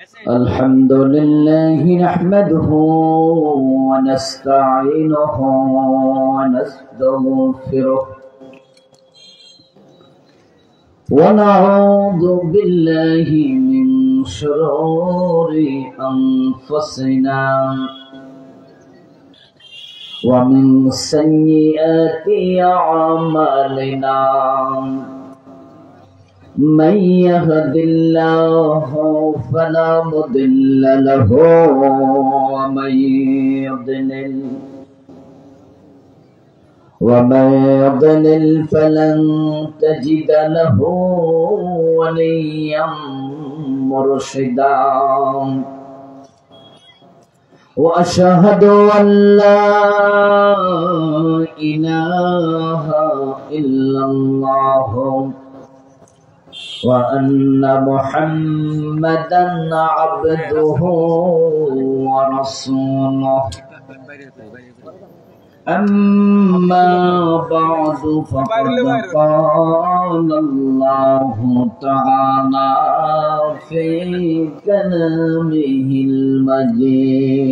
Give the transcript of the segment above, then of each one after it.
الحمد لله نحمده ونستعينه ونستغفره ونعوذ بالله من شرور أنفسنا ومن سيئات أعمالنا من يهد الله فلا مضل له ومن يضلل فلن تجد له وليا مرشدا وأشهد أن لا إله إلا الله وأن محمدا عبده ورسوله أما بعد فقد قال الله تعالى في كلامه المجيد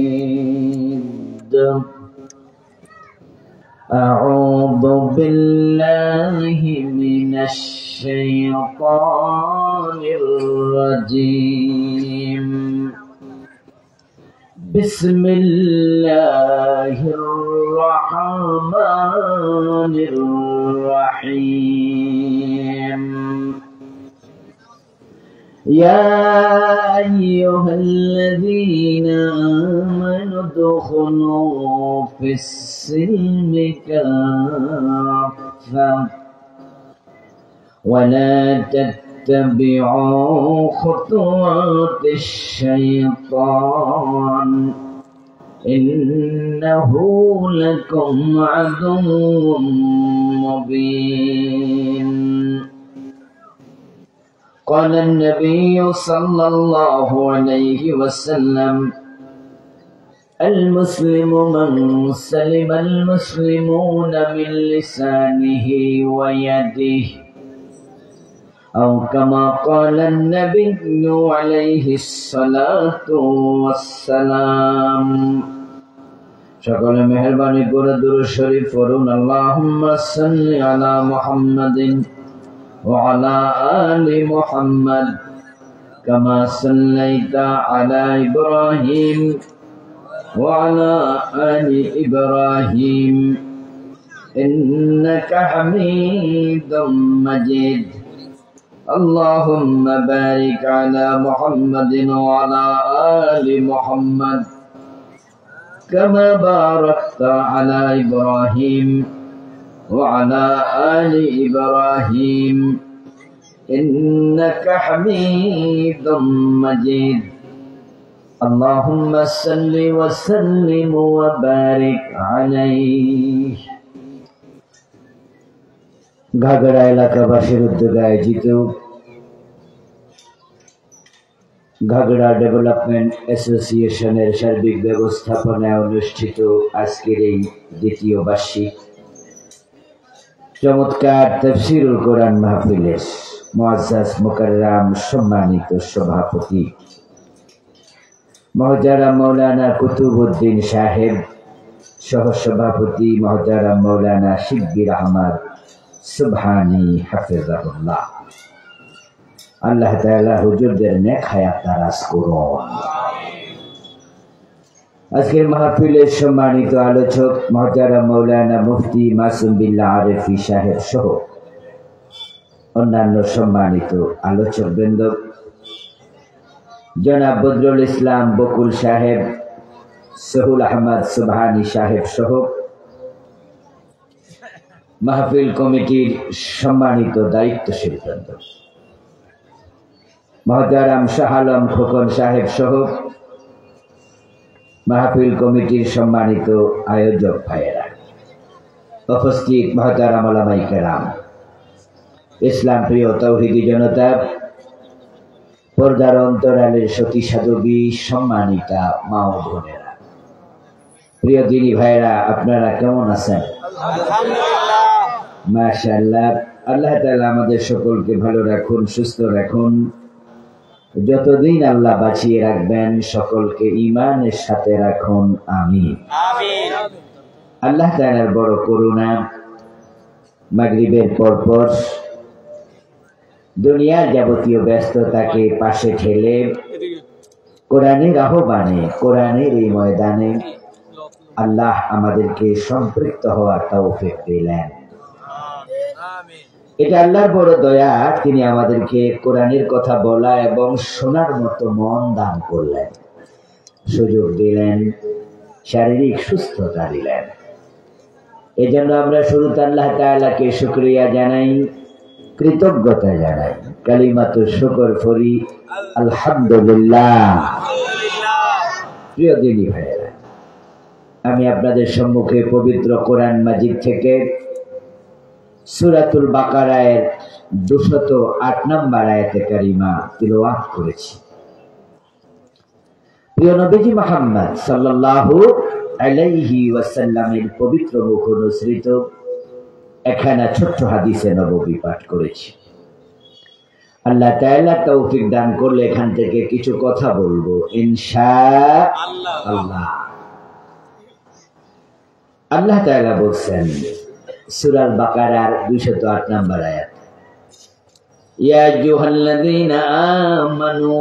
أعوذ بالله من الشيطان الرجيم بسم الله الرحمن الرحيم يا أيها الذين آمنوا ادخلوا في السلم كافة ولا تتبعوا خطوات الشيطان إنه لكم عدو مبين قال النبي صلى الله عليه وسلم المسلم من سلم المسلمون من لسانه ويده أو كما قال النبي عليه الصلاة والسلام شكرا مهرباني করে দুরূদ শরীফ পড়ুন اللهم صل على محمد وعلى آل محمد كما صليت على إبراهيم وعلى آل إبراهيم إنك حميد مجيد اللهم بارك على محمد وعلى آل محمد كما باركت على إبراهيم وعلى آل إبراهيم إنك حميد مجيد اللهم صل وسلم وبارك عليه ঘাগড়া এলাকাবাসীর উদ্যোগে আয়োজিত ঘাগড়া ডেভেলপমেন্ট অ্যাসোসিয়েশনের সার্বিক ব্যবস্থাপনায় অনুষ্ঠিত আজকের এই দ্বিতীয় বার্ষিক চমৎকার তাফসীরুল কোরআন মাহফিলের মুআজ্জাজ মুকাররম সম্মানিত সভাপতি মহতারাম মাওলানা কুতুবউদ্দিন সাহেব, সহসভাপতি মহতারাম মাওলানা শিববির আহমদ সুবহানী হাফিজাহুল্লাহ। আল্লাহ তাআলা হুজুরদের নেক হায়াত দারাজ করুন। আজকের মাহফিলের সম্মানিত আলোচক মহতারাম মাওলানা মুফতি মাসুম বিল্লাহ আরেফি সাহেব সহ অন্যান্য সম্মানিত আলোচকবৃন্দ, জনাব বদরুল ইসলাম বকুল সাহেব, সহুল আহমদ সুবহানী সাহেব সহ মাহফিল কমিটির সম্মানিত দায়িত্বশীল বৃন্দ, মহতারাম শাহ আলম খোকন সাহেব সহ মাহফিল কমিটির সম্মানিত আয়োজক ভাইয়েরা, উপস্থিত মহতারাম উলামায়ে কেরাম, ইসলাম প্রিয় তাওহীদি জনতা, পর্দার অন্তরালের সতী সাধবী, সম্মানিতা মা ও বোনেরা, প্রিয় দিনী ভাইয়েরা, আপনারা কেমন আছেন? আলহামদুলিল্লাহ, মাশাআল্লাহ। আল্লাহ তাআলা আমাদের সকলকে ভালো রাখুন, সুস্থ রাখুন, যতদিন আল্লাহ বাঁচিয়ে রাখবেন সকলকে ঈমানের সাথে রাখুন, আমিন। আল্লাহ তাআলার বড় করুণা, মাগরিবের পরপর দুনিয়ার যাবতীয় ব্যস্ততাকে পাশে ঠেলে কোরআনের আহ্বানে, কোরআনের এই ময়দানে আল্লাহ আমাদেরকে সম্পৃক্ত হওয়ার তৌফিক দিলেন। এটা আল্লাহর বড় দয়া, তিনি আমাদেরকে কোরআনের কথা বলা এবং শোনার মতো মন দান করলেন, সুযোগ দিলেন, শারীরিক সুস্থতা দিলেন। এই জন্য আমরা শুরুতে আল্লাহ তাআলাকে শুকরিয়া জানাই, কৃতজ্ঞতা জানাই, কালিমাতু শুকর করি, আলহামদুলিল্লাহ। প্রিয় দিনী ভাইয়েরা, আমি আপনাদের সম্মুখে পবিত্র কোরআন মাজিদ থেকে সূরাতুল বাকারার 208 নম্বর আয়াতে কারিমা তিলাওয়াত করেছি। প্রিয় নবীজি মুহাম্মদ সাল্লাল্লাহু আলাইহি ওয়াসাল্লামের পবিত্র মুখ অনুসৃত একখানা ছোট্ট হাদিসে নববী পাঠ করেছি। আল্লাহ তাআলা তৌফিক দান করলে এখান থেকে কিছু কথা বলবো ইনশাআল্লাহ। আল্লাহ তাআলা বলছেন সূরা আল বাকারার 208 নম্বর আয়াত, ইয়া আইয়ুহাল্লাযীনা আমানু,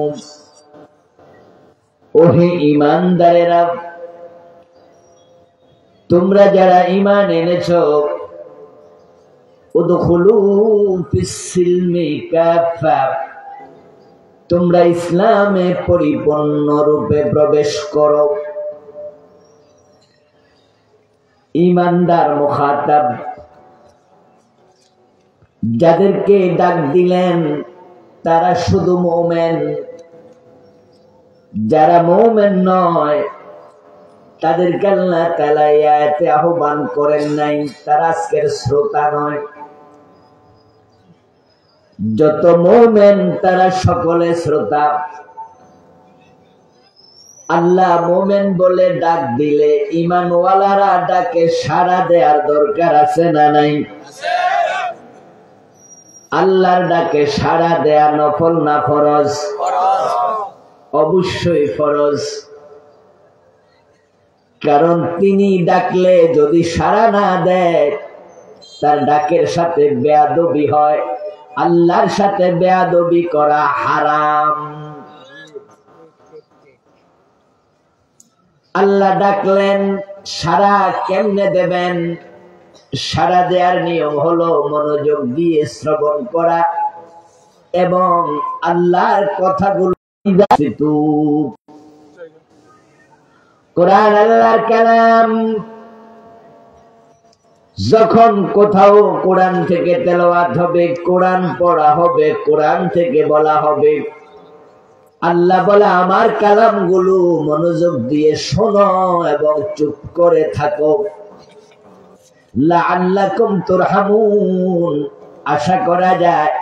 ওহে ঈমানদারেরা, তোমরা যারা ঈমান এনেছো, উদখুলু ফিস-সিলমি কাফা, তোমরা ইসলামে পরিপূর্ণরূপে প্রবেশ করো। ঈমানদার মুখাতাব, যাদেরকে ডাক দিলেন তারা শুধু মুমিন, যারা মুমিন নয় তাদেরকে আল্লাহ তাআলা আয়াতে আহ্বান করেন নাই, তারা আজকের শ্রোতা নয়। যত মুমিন তারা সকলে শ্রোতা। আল্লাহ মুমিন বলে ডাক দিলে ঈমানওয়ালারা ডাকে সাড়া দেওয়ার দরকার আছে না নাই? আল্লাহর ডাকে সাড়া দেয়া নফল না ফরজ? অবশ্যই ফরজ। কারণ তিনি ডাকলে যদি সাড়া না দেয় তার ডাকের সাথে বেয়াদবি হয়, আল্লাহর সাথে বেয়াদবি করা হারাম। আল্লাহ ডাকলেন, সাড়া কেমনে দেবেন? সাড়া দেওয়ার নিয়ম হলো মনোযোগ দিয়ে শ্রবণ করা এবং আল্লাহর কথাগুলো, কোরআন আল্লাহর কালাম। যখন কোথাও কোরআন থেকে তেলাওয়াত হবে, কোরআন পড়া হবে, কোরআন থেকে বলা হবে, আল্লাহ বলে আমার কালামগুলো মনোযোগ দিয়ে শোনো এবং চুপ করে থাকো, লাআল্লাকুম তুরহামুন, আশা করা যায়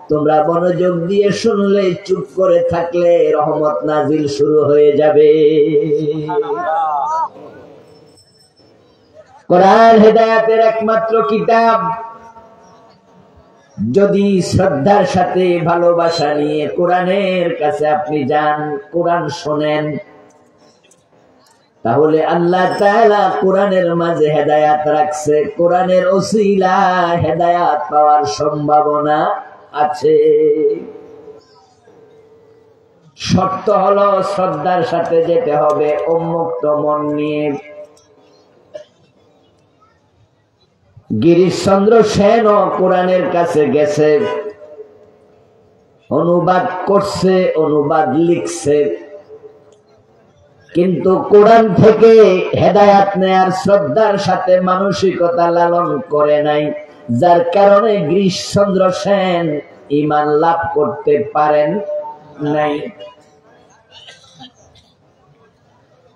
তোমরা মনোযোগ দিয়ে শুনলে, চুপ করে থাকলে রহমত নাজিল শুরু হয়ে যাবে। কোরআন হেদায়েতের একমাত্র কিতাব। যদি শ্রদ্ধার সাথে ভালোবাসা নিয়ে কোরআনের কাছে আপনি যান, কোরআন শোনেন, তাহলে আল্লাহ তাআলা কোরআনের মাঝে হেদায়েত রাখছে। কোরআনের ওসিলা হেদায়েত পাওয়ার সম্ভাবনা আছে। শর্ত হলো শ্রদ্ধার সাথে যেতে হবে, উন্মুক্ত মন নিয়ে। গিরিশচন্দ্র সেনও কোরআনের কাছে গেছে, অনুবাদ করছে, অনুবাদ লিখছে, কিন্তু কোরআন থেকে হেদায়েত নেয়ার শ্রদ্ধার সাথে মানসিকতা লালন করে নাই, যার কারণে গিরিশচন্দ্র সেন ঈমান লাভ করতে পারেন নাই।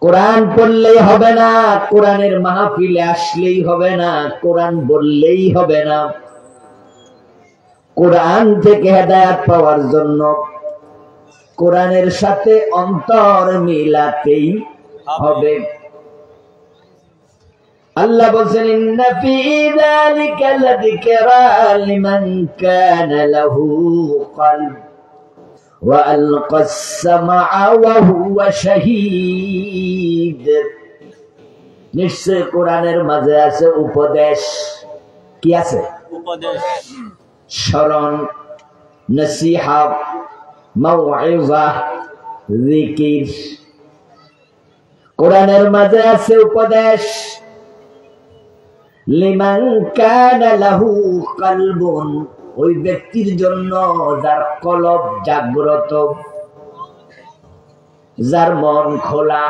কোরআন পড়লেই হবে না, কোরআনের মাহফিলে আসলেই হবে না, কোরআন বললেই হবে না। কোরআন থেকে হেদায়েত পাওয়ার জন্য কোরআনের সাথে অন্তর মিলাতেই হবে। আল্লাহ বলেন, ইন্না ফি যালিকা লাযিকরা লিমান কানা লাহু কলব وألقى السمع وهو شهيد নিশ্চয় কোরআনের মাঝে আছে উপদেশ কি আছে উপদেশ স্মরণ নসিহত মাউইযা জিকির কোরআনের মাঝে আছে উপদেশ লিমান কানা লাহু কলবুন ওই ব্যক্তির জন্য যার কলব জাগ্রত যার মন খোলা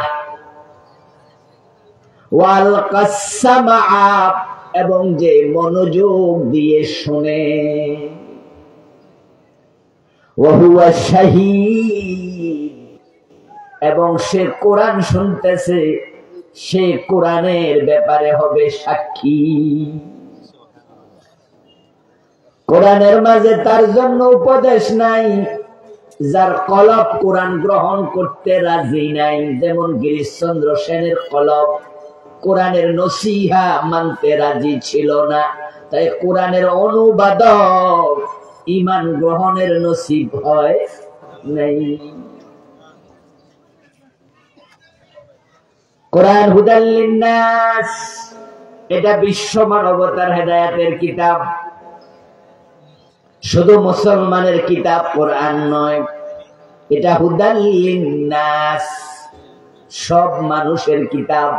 ওয়াল কাসসামা এবং যে মনোযোগ দিয়ে শুনে ওয়া হুয়া শাহীদ এবং সে কোরআন শুনতেছে সে কোরআনের ব্যাপারে হবে সাক্ষী কোরআনের মাঝে তার জন্য উপদেশ নাই যার কলব কোরআন গ্রহণ করতে রাজি নাই যেমন গিরিশচন্দ্র সেনের কলব কোরআনের নসিহা মানতে রাজি ছিল না তাই কোরআনের অনুবাদক ঈমান গ্রহণের নসিব হয় নাই কোরআন হুদাল লিন্নাস এটা বিশ্ব মানবতার হেদায়েতের কিতাব শুধু মুসলমানের কিতাব কোরআন নয় এটা হুদাল লিন্নাস সব মানুষের কিতাব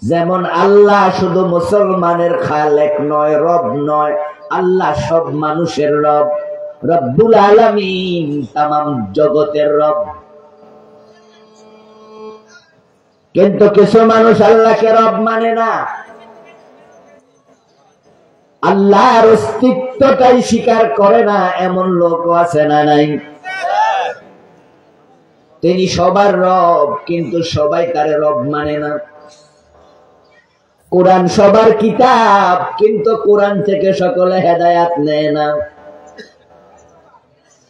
যেমন আল্লাহ শুধু মুসলমানের খালেক নয় রব নয় আল্লাহ সব মানুষের রব রব্বুল আলামিন তামাম জগতের রব কিন্তু কিছু মানুষ আল্লাহকে রব মানে না আল্লাহর অস্তিত্বটাই স্বীকার করে না এমন লোক আছে না নাই তিনি সবার রব কিন্তু সবাই তার রব মানে না কোরআন সবার কিতাব কিন্তু কোরআন থেকে সকলে হেদায়াত নেয় না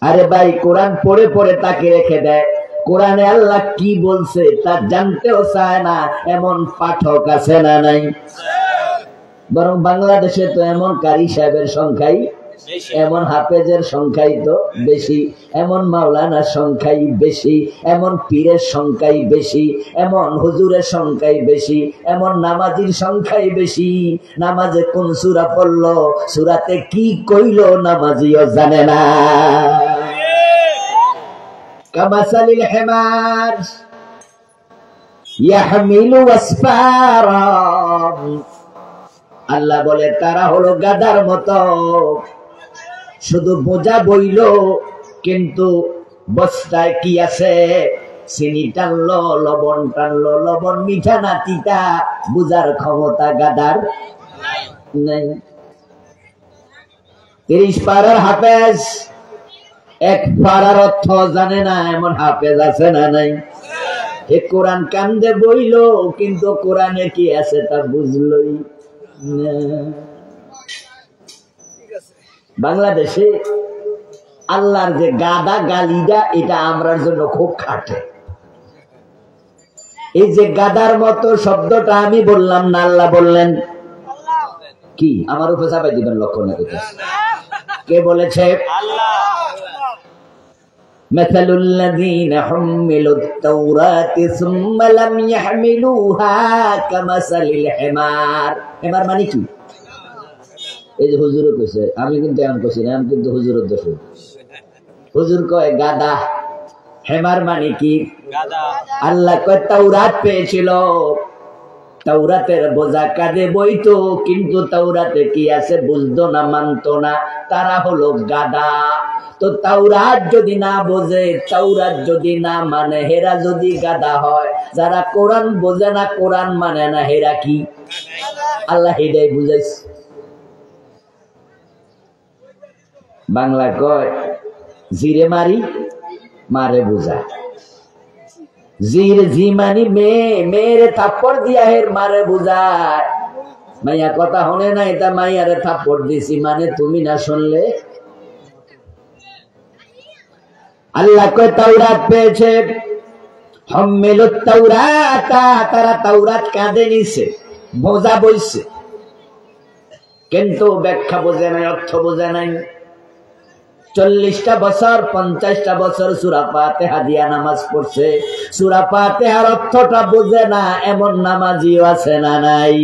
আরে ভাই কোরআন পড়ে পড়ে তাকে রেখে দেয় কোরআনে আল্লাহ কি বলছে তা জানতেও চায় না এমন পাঠক আছে না নাই বরং বাংলাদেশে তো এমন কারি সাহেবের সংখ্যাই এমন হাফেজের সংখ্যাই তো বেশি এমন মাওলানার সংখ্যাই বেশি এমন পীরের সংখ্যাই বেশি এমন হুজুরের সংখ্যাই বেশি এমন নামাজির সংখ্যাই বেশি নামাজে কোন সূরা পড়লো সূরাতে কি কইলো নামাজিও জানে না কামাসালিল হিমার ইয়াহমিলু আসফারা আল্লাহ বলে তারা হলো গাধার মতো শুধু বোঝা বইল কিন্তু বস্তায় কি আছে চিনি টানলো লবণ মিঠা না তিতা বুঝার ক্ষমতা গাধার নাই 30 পারার হাফেজ এক পারার অর্থ জানে না এমন হাফেজ আছে না নাই এ কোরআন কান্দে বইল কিন্তু কোরআনে কি আছে তা বুঝলই বাংলাদেশে আল্লাহর যে গাদা গালিটা এটা আমরার জন্য খুব খাটে এই যে গাদার মতো শব্দটা আমি বললাম না আল্লাহ বললেন কি আমার উপর চাপাই দিবেন লক্ষ্য না কে বলেছে আল্লাহ مثل الذين حملوا التوراة ثم لم يحملوها كمثل الحمار حمار মানে কি এই যে হুজুরও কইছে আমি কিন্তু এমন কইছি না আমি কিন্তু হুজুরের দোষ হুজুর কয় গাদা হেমার মানে কি গাদা আল্লাহ কয় তাওরাত পেয়েছিল তাওরাতের বোঝা কাঁধে বইতো কিন্তু তাওরাতে কি আছে বুঝতো না মানতো না তারা হলো গাদা তো তাওরাত যদি না বোঝে তাওরাত যদি না মানে হেরা যদি গাদা হয় যারা কোরআন বোঝে না কোরআন মানে না হেরা কি আল্লাহ হেডাই বুঝাইছে বাংলা কয় জিরে মারি মারে বুঝা জির জি মানি মেয়ের থাপ্পড় দিয়া হের মারে বুঝায় মাইয়া কথা হনে না এটা মাইয়ারে থাপ্পড় দিছি মানে তুমি না শুনলে আল্লাহ কয় তাওরাত পেয়েছে হাম্মিলুত তাওরাতা তারা তাওরাত কাঁধে নিছে বোঝা বইছে কিন্তু ব্যাখ্যা বোঝে নাই অর্থ বোঝে নাই 40টা বছর 50টা বছর সূরা ফাতিহা দিয়া নামাজ পড়ছে, সূরা ফাতিহার অর্থটা বুঝে না এমন নামাজিও আছে না নাই?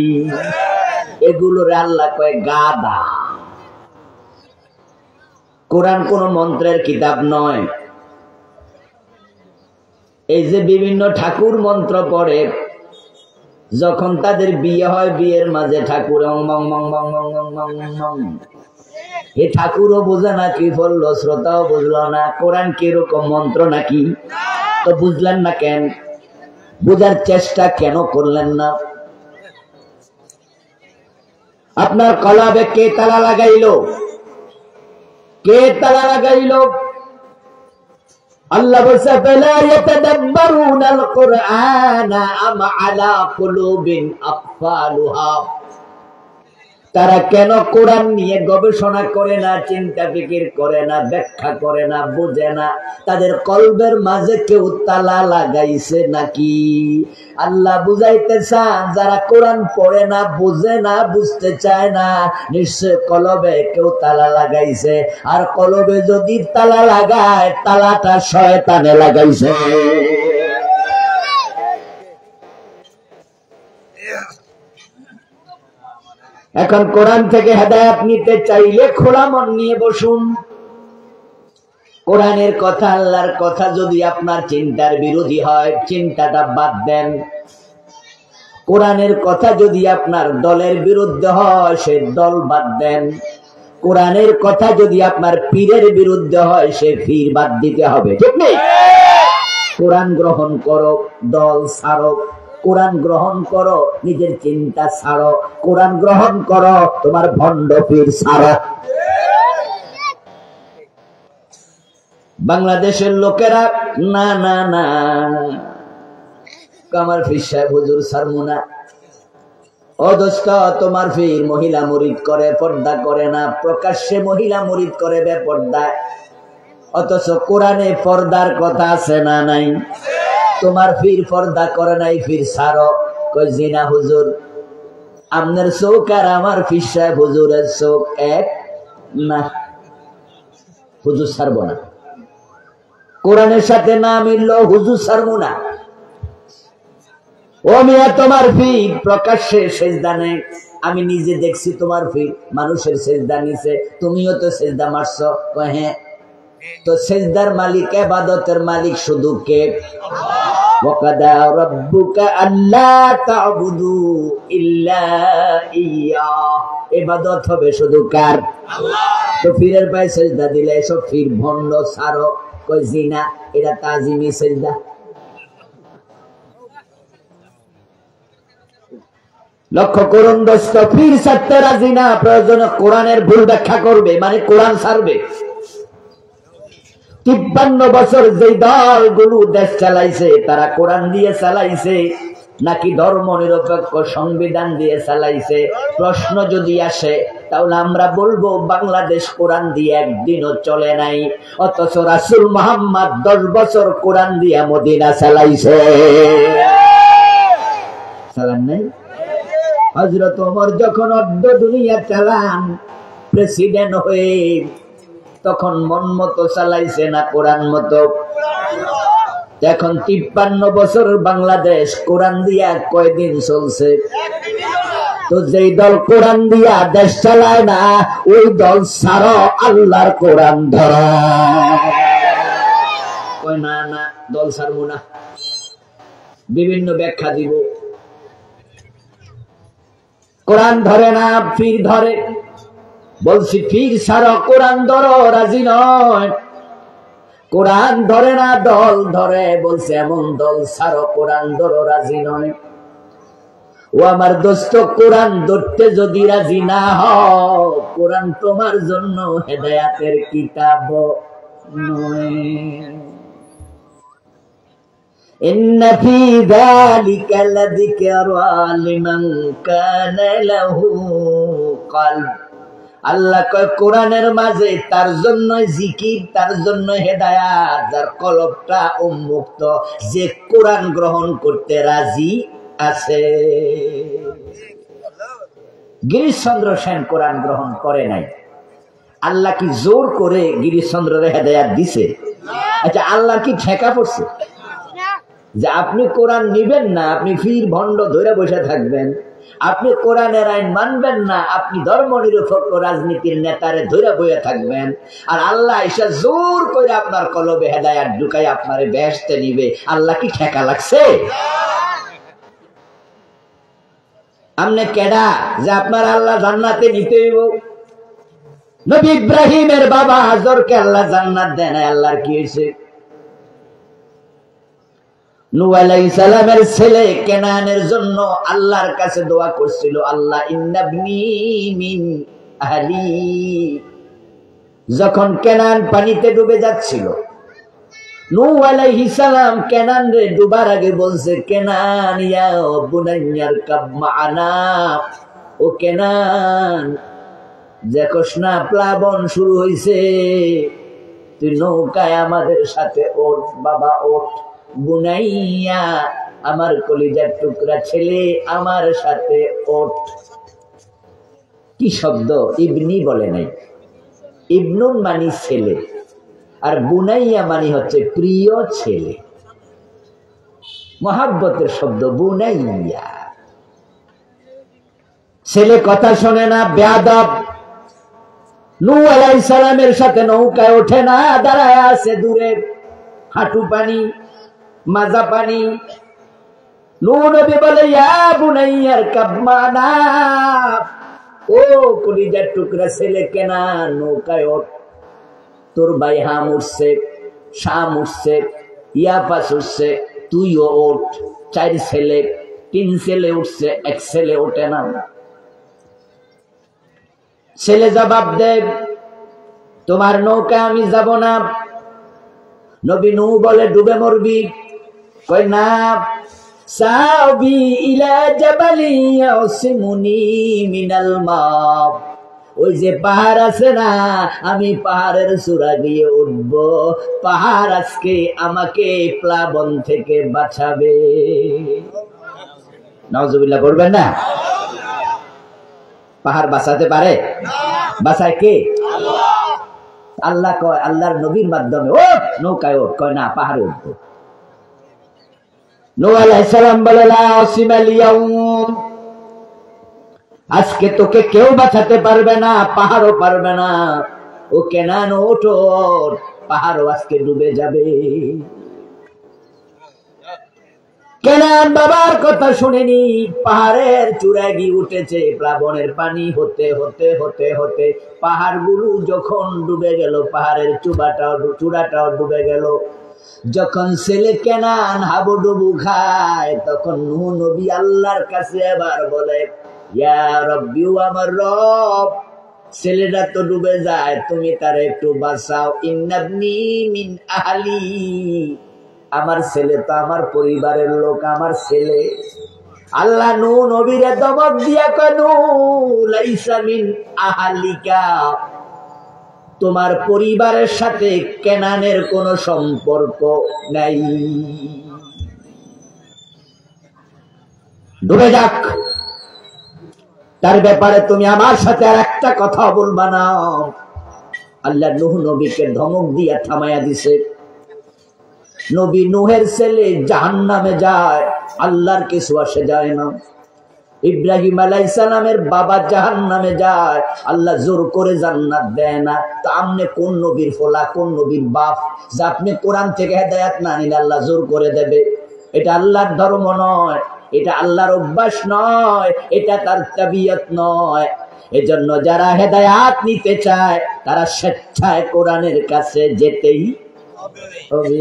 এগুলোর আল্লাহ কয় গাদা। কোরআন কোন মন্ত্রের কিতাব নয়। এই যে বিভিন্ন ঠাকুর মন্ত্র পড়ে, যখন তাদের বিয়ে হয় বিয়ের মাঝে ঠাকুর এই ঠাকুরও বোঝে না কি বললো, শ্রোতাও বুঝলো না। কোরআন কিরকম মন্ত্র নাকি? তো বুঝলেন না কেন? বুঝার চেষ্টা কেন করলেন না? আপনার কলাবে কে তালা লাগাইলো? কে তালা লাগাইলো? আল্লাহ বলছে ফালা ইয়াতাদাব্বারুনাল কুরআনা আম আলা কুলুবিন আকফালুহা। তারা কেন কোরআন নিয়ে গবেষণা করে না, চিন্তা ফিকির করে না, ব্যাখ্যা করে না, বুঝে না? তাদের কলবের মাঝে কেউ তালা লাগাইছে নাকি? আল্লাহ বুঝাইতে চান যারা কোরআন পড়ে না, বুঝে না, বুঝতে চায় না, নিশ্চয় কলবে কেউ তালা লাগাইছে। আর কলবে যদি তালা লাগায়, তালাটা শয়তানে লাগাইছে। এখন কোরআন থেকে হেদায়েত নিতে চাইলে খোলা মন নিয়ে বসুন। কোরআনের কথা, আল্লাহর কথা যদি আপনার চিন্তার বিরোধী হয়, চিন্তাটা বাদ দেন। কোরআনের কথা যদি আপনার দলের বিরুদ্ধে হয়, সে দল বাদ দেন। কোরআনের কথা যদি আপনার পীরের বিরুদ্ধে হয়, সে পীর বাদ দিতে হবে, ঠিক নেই? কোরআন গ্রহণ করো, দল ছাড়ো। কোরআন গ্রহণ করো, নিজের চিন্তা ছাড়ো। কোরআন গ্রহণ করো, তোমার ভণ্ড পীর ছাড়ো। বাংলাদেশের লোকেরা না না না, আমার পীর সাহেব হুজুর সারমুনা। ও দোস্ত, তোমার পীর মহিলা মুরিদ করে, পর্দা করে না, প্রকাশ্যে মহিলা মুরিদ করে বেপর্দায়। অথচ কোরআনে পর্দার কথা আছে না নাই? তোমার পীর পর্দা করে নাই, পীর ছাড়ো। কই জিনা হুজুর, আপনার চোখ আর আমার পীর সাহেব হুজুরের চোখ এক না, হুজুর ছাড়বো না। কোরআনের সাথে না মিললো, হুজুর ছাড়বো না। ও মিয়া, তোমার পীর প্রকাশ্যে সেজদা নেই। আমি নিজে দেখছি তোমার পীর মানুষের সেজদা নিছে, তুমিও তো সেজদা মারছো। হ্যাঁ, তো সেজদার মালিক, ইবাদতের মালিক শুধু কে? ওয়াকাদা রাব্বুকা আল্লা তা'বুদু ইল্লা ইয়্যা। ইবাদত হবে শুধু কার? আল্লাহ। তো পীরের পায়ে সেজদা দিলে এসব পীর ভণ্ড ছাড়ো। কই জিনা, এটা তাজিমি সেজদা। লক্ষ্য করুন দোস্ত, পীর ছাড়তে রাজি না, প্রয়োজনে কোরআনের ভুল ব্যাখ্যা করবে, মানে কোরআন ছাড়বে। 53 বছর যে দলগুলো দেশ চালাইছে, তারা কোরআন দিয়ে চালাইছে নাকি ধর্ম নিরপেক্ষ সংবিধান দিয়ে চালাইছে? প্রশ্ন যদি আসে, তাহলে আমরা বলবো বাংলাদেশ কোরআন দিয়ে একদিনও চলে নাই। অথচ রাসূল মুহাম্মদ 10 বছর কোরআন দিয়ে মদিনা চালাইছে। চালান নাই? হযরত ওমর যখন অর্ধ দুনিয়া চালান প্রেসিডেন্ট হয়ে, তখন মন মতো চালাইছে না কোরআন মতো? এখন 53 বছর বাংলাদেশ কোরআন দিয়া কয়দিন চলছে? তো যেই দল কোরআন দিয়া দেশ চালায় না, ওই দল ছাড়ো, আল্লাহর কোরআন ধরো। কয় না না, দল ছাড়বো না, বিভিন্ন ব্যাখ্যা দিব। কোরআন ধরে না, পীর ধরে। বলছি পীর ছাড়ো, কোরআন ধরো, রাজি নয়। কোরআন ধরে না, দল ধরে। বলছে এমন দল ছাড়ো, কোরআন ধরো, রাজি নয়। ও আমার দোস্ত, কোরআন ধরতে যদি রাজি না হও, কোরআন তোমার জন্য হেদায়েতের কিতাব নয়। ইন্না ফি যালিকা লাযিকরা লিমান কানা লাহু কলব। আল্লাহ কয় কোরআনের মাঝে তার জন্য জিকির, তার জন্য হেদায়াত, যার কলবটা উন্মুক্ত, যে কোরআন গ্রহণ করতে রাজি আছে। গিরিশচন্দ্র সেন কোরআন গ্রহণ করে নাই। আল্লাহ কি জোর করে গিরিশচন্দ্রের হেদায়াত দিছে? আচ্ছা, আল্লাহ কি ঠেকা পড়ছে যে আপনি কোরআন নিবেন না, আপনি ফির ভণ্ড ধরে বসে থাকবেন? আপনি কোরআনের আইন মানবেন না, আপনি ধর্ম নিরপেক্ষ রাজনীতির নেতারে ধরে বসে থাকবেন? আর আল্লাহ এসে জোর করে আপনার কলবে হেদায়াত ঢুকাই আপনারে বেহেশতে নিবে? আল্লাহ কি ঠেকা লাগছে? আমনে কেডা যে আপনার আল্লাহ জান্নাতে নিতে হইব? নবী ইব্রাহিমের বাবা হাজরকে আল্লাহ জান্নাত দেন নাই, আল্লাহর কি হয়েছে? নূহ আলাইহিস সালামের ছেলে কেনানের জন্য আল্লাহর কাছে দোয়া করছিল, আল্লাহ ইন্নাবনি মিন আহলি। যখন কেনান পানিতে ডুবে যাচ্ছিল, নূহ আলাইহিস সালাম কেনান রে ডুবার আগে বলছে, কেনান ইয়া বুনাইয়ার কাব মা'ানা, ও কেনান দেখোস না প্লাবন শুরু হইছে, তুই নৌকায় আমাদের সাথে ওঠ বাবা, ওঠ। বুনাইয়া, আমার কলিজার টুকরা ছেলে, আমার সাথে ওঠ। কি শব্দ! ইবনি বলে নাই। ইবনুন মানি ছেলে, আর বুনাইয়া মানি হচ্ছে প্রিয় ছেলে, মহাব্বতের শব্দ বুনাইয়া। ছেলে কথা শোনে না, বেয়াদব। নূহ আলাইহিস সালামের সাথে নৌকায় ওঠে না, দাঁড়ায় আছে দূরে, হাঁটু পানি, মাজা পানি। নূহ নবী বলে, ইয়া বুনাইয়ার কাব মা'ানা, ও কলিজার টুকরা ছেলে কেনান, নৌকায় ওঠ। তোর ভাই হাম উঠছে, শাম উঠছে, ইয়াপাস উঠছে, তুইও ওঠ। 4 ছেলে, 3 ছেলে উঠছে, 1 ছেলে ওঠে না। ছেলে জবাব দেয়, তোমার নৌকা আমি যাব না। নবী নূহ বলে, ডুবে মরবি। কয় না, সাবি ইলা জাবালি ইয়াসিমুনি মিনাল মা। ওই যে পাহাড় আছে না, আমি পাহাড়ের চূড়া দিয়ে উঠব, পাহাড় আজকে আমাকে প্লাবন থেকে বাঁচাবে। নাউজুবিল্লাহ করবেন না? পাহাড় বাঁচাতে পারে? বাঁচায় কে? আল্লাহ কয়, আল্লাহর নবীর মাধ্যমে, ও নৌকায় ওঠ। কয় না, পাহাড়ে উঠবো। নূহ আলাইহিস সালাম বলে, লা আসিমাল ইয়াউম, আজকে তোকে কেউ বাঁচাতে পারবে না, পাহাড়ও পারবে না। ও কেনান ওঠো, পাহাড়ও আজকে ডুবে যাবে। কেনান বাবার কথা শুনেনি, পাহাড়ের চূড়ায় গিয়ে উঠেছে। প্লাবনের পানি হতে হতে হতে হতে পাহাড়গুলো যখন ডুবে গেল, পাহাড়ের চূড়াটাও ডুবে গেল। যখন ছেলে কেনান হাবুডুবু খায়, তখন নূহ নবী আল্লাহর কাছে আবার বলে, ইয়া রব্বি, আমার রব, ছেলেটা তো ডুবে যায়, তুমি তার একটু বাঁচাও। ইন্নাবনি মিন আহলি, আমার ছেলে তো আমার পরিবারের লোক, আমার ছেলে। আল্লাহ নূহ নবীরে দমক দিয়া কয়, নূহ লাইসা মিন আহলিকা, তোমার পরিবারের সাথে কেনানের কোনো সম্পর্ক নাই, ডুবে যাক। তার ব্যাপারে তুমি আমার সাথে আর একটা কথা বলবা না। আল্লাহ নূহ নবীকে ধমক দিয়া থামাইয়া দিছে। নবী নূহের ছেলে জাহান্নামে যায়, আল্লাহর কিছু আসে যায় না। ইব্রাহিম আলাইহিস সালামের বাবা জাহান্নামে যায়, আল্লাহ জোর করে জান্নাত দেয় না। তো আমনে কোন নবীর ফলা, কোন নবীর বাপ যে আপনি কোরআন থেকে হেদায়েত না নিলে আল্লাহ জোর করে দেবে? এটা আল্লাহর ধর্ম নয়, এটা আল্লাহর অভ্যাস নয়, এটা তার তাবিয়ত নয়। এজন্য যারা হেদায়েত নিতে চায় তারা স্বেচ্ছায় কোরআনের কাছে যেতেই হবে।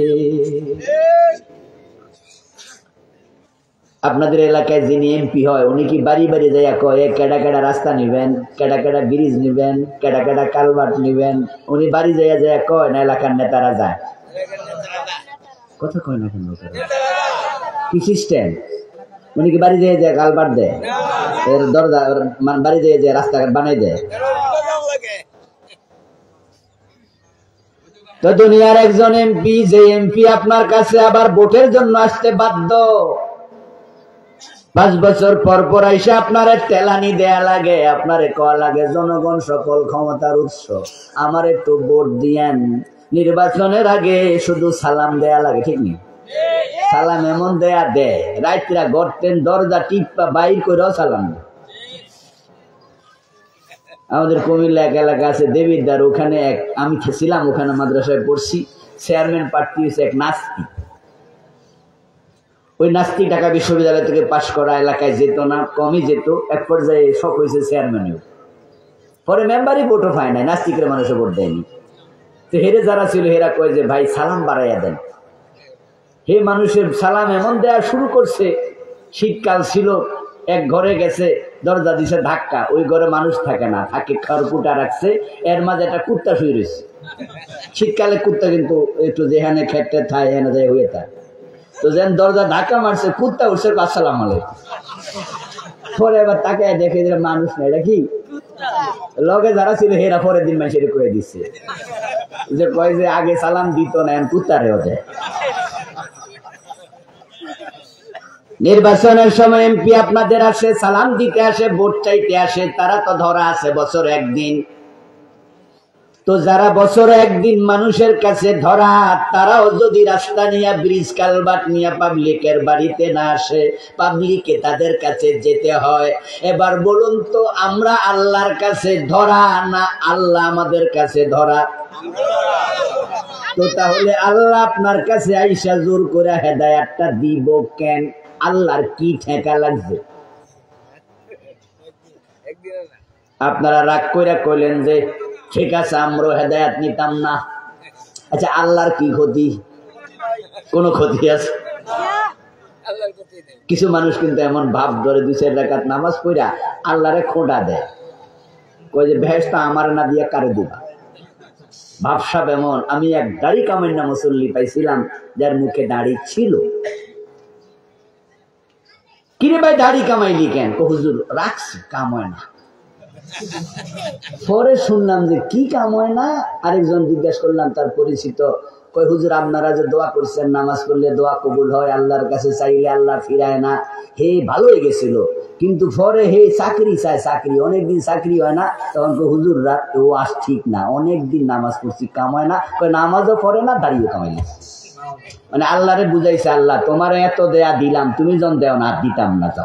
আপনাদের এলাকায় যিনি এমপি হয়, উনি কি বাড়ি বাড়ি যাইয়া কয় কেডা কেডা রাস্তা নিবেন, কেডা কেডা ব্রিজ নিবেন, কেডা কেডা কালভার্ট নিবেন? উনি বাড়ি যাইয়া যাইয়া কয় না এলাকার নেতারা যায়? কথা কয় না কেন? কি সিস্টেম? উনি কি বাড়ি যাইয়া যায় কালভার্ট দেয়, এর দরজা বাড়ি যাইয়া যায় রাস্তাঘাট বানাই দেয়? তো দুনিয়ার একজন এমপি, যে এমপি আপনার কাছে আবার ভোটের জন্য আসতে বাধ্য, 5 বছর পর পর আইসা আপনারে তেলানি দেয়া লাগে, আপনারে কয়া লাগে জনগণ সকল ক্ষমতার উৎস, আমার একটু ভোট দিয়েন। নির্বাচনের আগে শুধু সালাম দেয়া লাগে, ঠিক নেই? সালাম এমন দেয়া দেয়, রাত্রা গড়তেন দরজা টিপা বাইর করেও সালাম দেয়। আমাদের কুমিল্লা এক এলাকা আছে দেবীদার, ওখানে আমি ছিলাম, ওখানে মাদ্রাসায় পড়ছি, চেয়ারম্যান প্রার্থী হয়েছে এক নাস্তিক। ওই নাস্তিক ঢাকা বিশ্ববিদ্যালয় থেকে পাশ করা, এলাকায় যেত না, কমই যেত, এক পর্যায়ে শখ হয়েছে চেয়ারম্যানেও। পরে মেম্বারই ভোটও পায় নাই, নাস্তিকের মানুষও ভোট দেয়নি। তো হেরে যারা ছিল হেরা কয় যে ভাই সালাম বাড়াইয়া দেন। হে মানুষের সালাম এমন দেয়া শুরু করছে, শীতকাল ছিল, এক ঘরে গেছে, দরজা দিছে ধাক্কা, ওই ঘরে মানুষ থাকে না, থাকে খড়কুটা রাখছে, এর মাঝে একটা কুত্তা শুয়ে রয়েছে। শীতকালে কুত্তা কিন্তু একটু যেখানে খেটে থাকে এখানে যায় হয়ে থাকে। তো যেন দরজা ধাক্কা মারছে, কুত্তা উঠছে, আসসালাম আলাইকুম। পরে এবার তাকে দেখে যে মানুষ না, এটা কি লগে যারা ছিল হেরা পরের দিন মানুষের করে দিচ্ছে, যে কয় যে আগে সালাম দিত না, কুত্তারেও দেয়। নির্বাচনের সময় এমপি আপনাদের আসে, সালাম দিতে আসে, ভোট চাইতে আসে, তারা তো ধরা আছে বছর একদিন। তো যারা বছর একদিন মানুষের কাছে ধরা, তারাও যদি রাস্তা নিয়ে, ব্রিজ কালভার্ট নিয়ে পাবলিকের বাড়িতে না আসে, পাবলিকে তাদের কাছে যেতে হয়। এবার বলুন তো, আমরা আল্লাহর কাছে ধরা না আল্লাহ আমাদের কাছে ধরা? তো তাহলে আল্লাহ আপনার কাছে আইসা জোর করে হেদায়েতটা দিব কেন? আল্লাহর কি ঠেকা লাগছে? আপনারা রাগ কইরা কইলেন যে ঠিক আছে আমরা হেদায়েত নিতাম না। আচ্ছা, আল্লাহর কি ক্ষতি? কোন ক্ষতি আছে? কিছু মানুষ কিন্তু এমন ভাব ধরে 2-4 রাকাত নামাজ পড়া আল্লাহরে খোঁটা দেয়, কই যে বেহেশত আমার না দিয়া কারে দিবা। ভাবসাব এমন। আমি এক দাড়ি কামাইনা মুসল্লি পাইছিলাম, যার মুখে দাড়ি ছিল। কিরে ভাই দাড়ি কামাইলি কেন? হুজুর রাখছি, কাম হয় না। পরে শুনলাম যে কি কাম হয় না, আরেকজন জিজ্ঞাসা করলাম, তার পরিচিত, কই হুজুর আপনারা যে দোয়া করছেন, নামাজ পড়লে দোয়া কবুল হয়, আল্লাহর কাছে চাইলে আল্লাহ ফিরায় না, হে ভালো হয়ে গেছিল, কিন্তু পরে হে চাকরি চায়, চাকরি অনেকদিন চাকরি হয় না। তখন হুজুর ও আস ঠিক না, অনেকদিন নামাজ পড়ছি, কাম হয় না। কই নামাজও পড়ে না, দাঁড়িয়ে কামাইলে। মানে আল্লাহরে বুঝাইছে, আল্লাহ তোমার এত দেয়া দিলাম, তুমি যখন দেও না দিতাম না। তো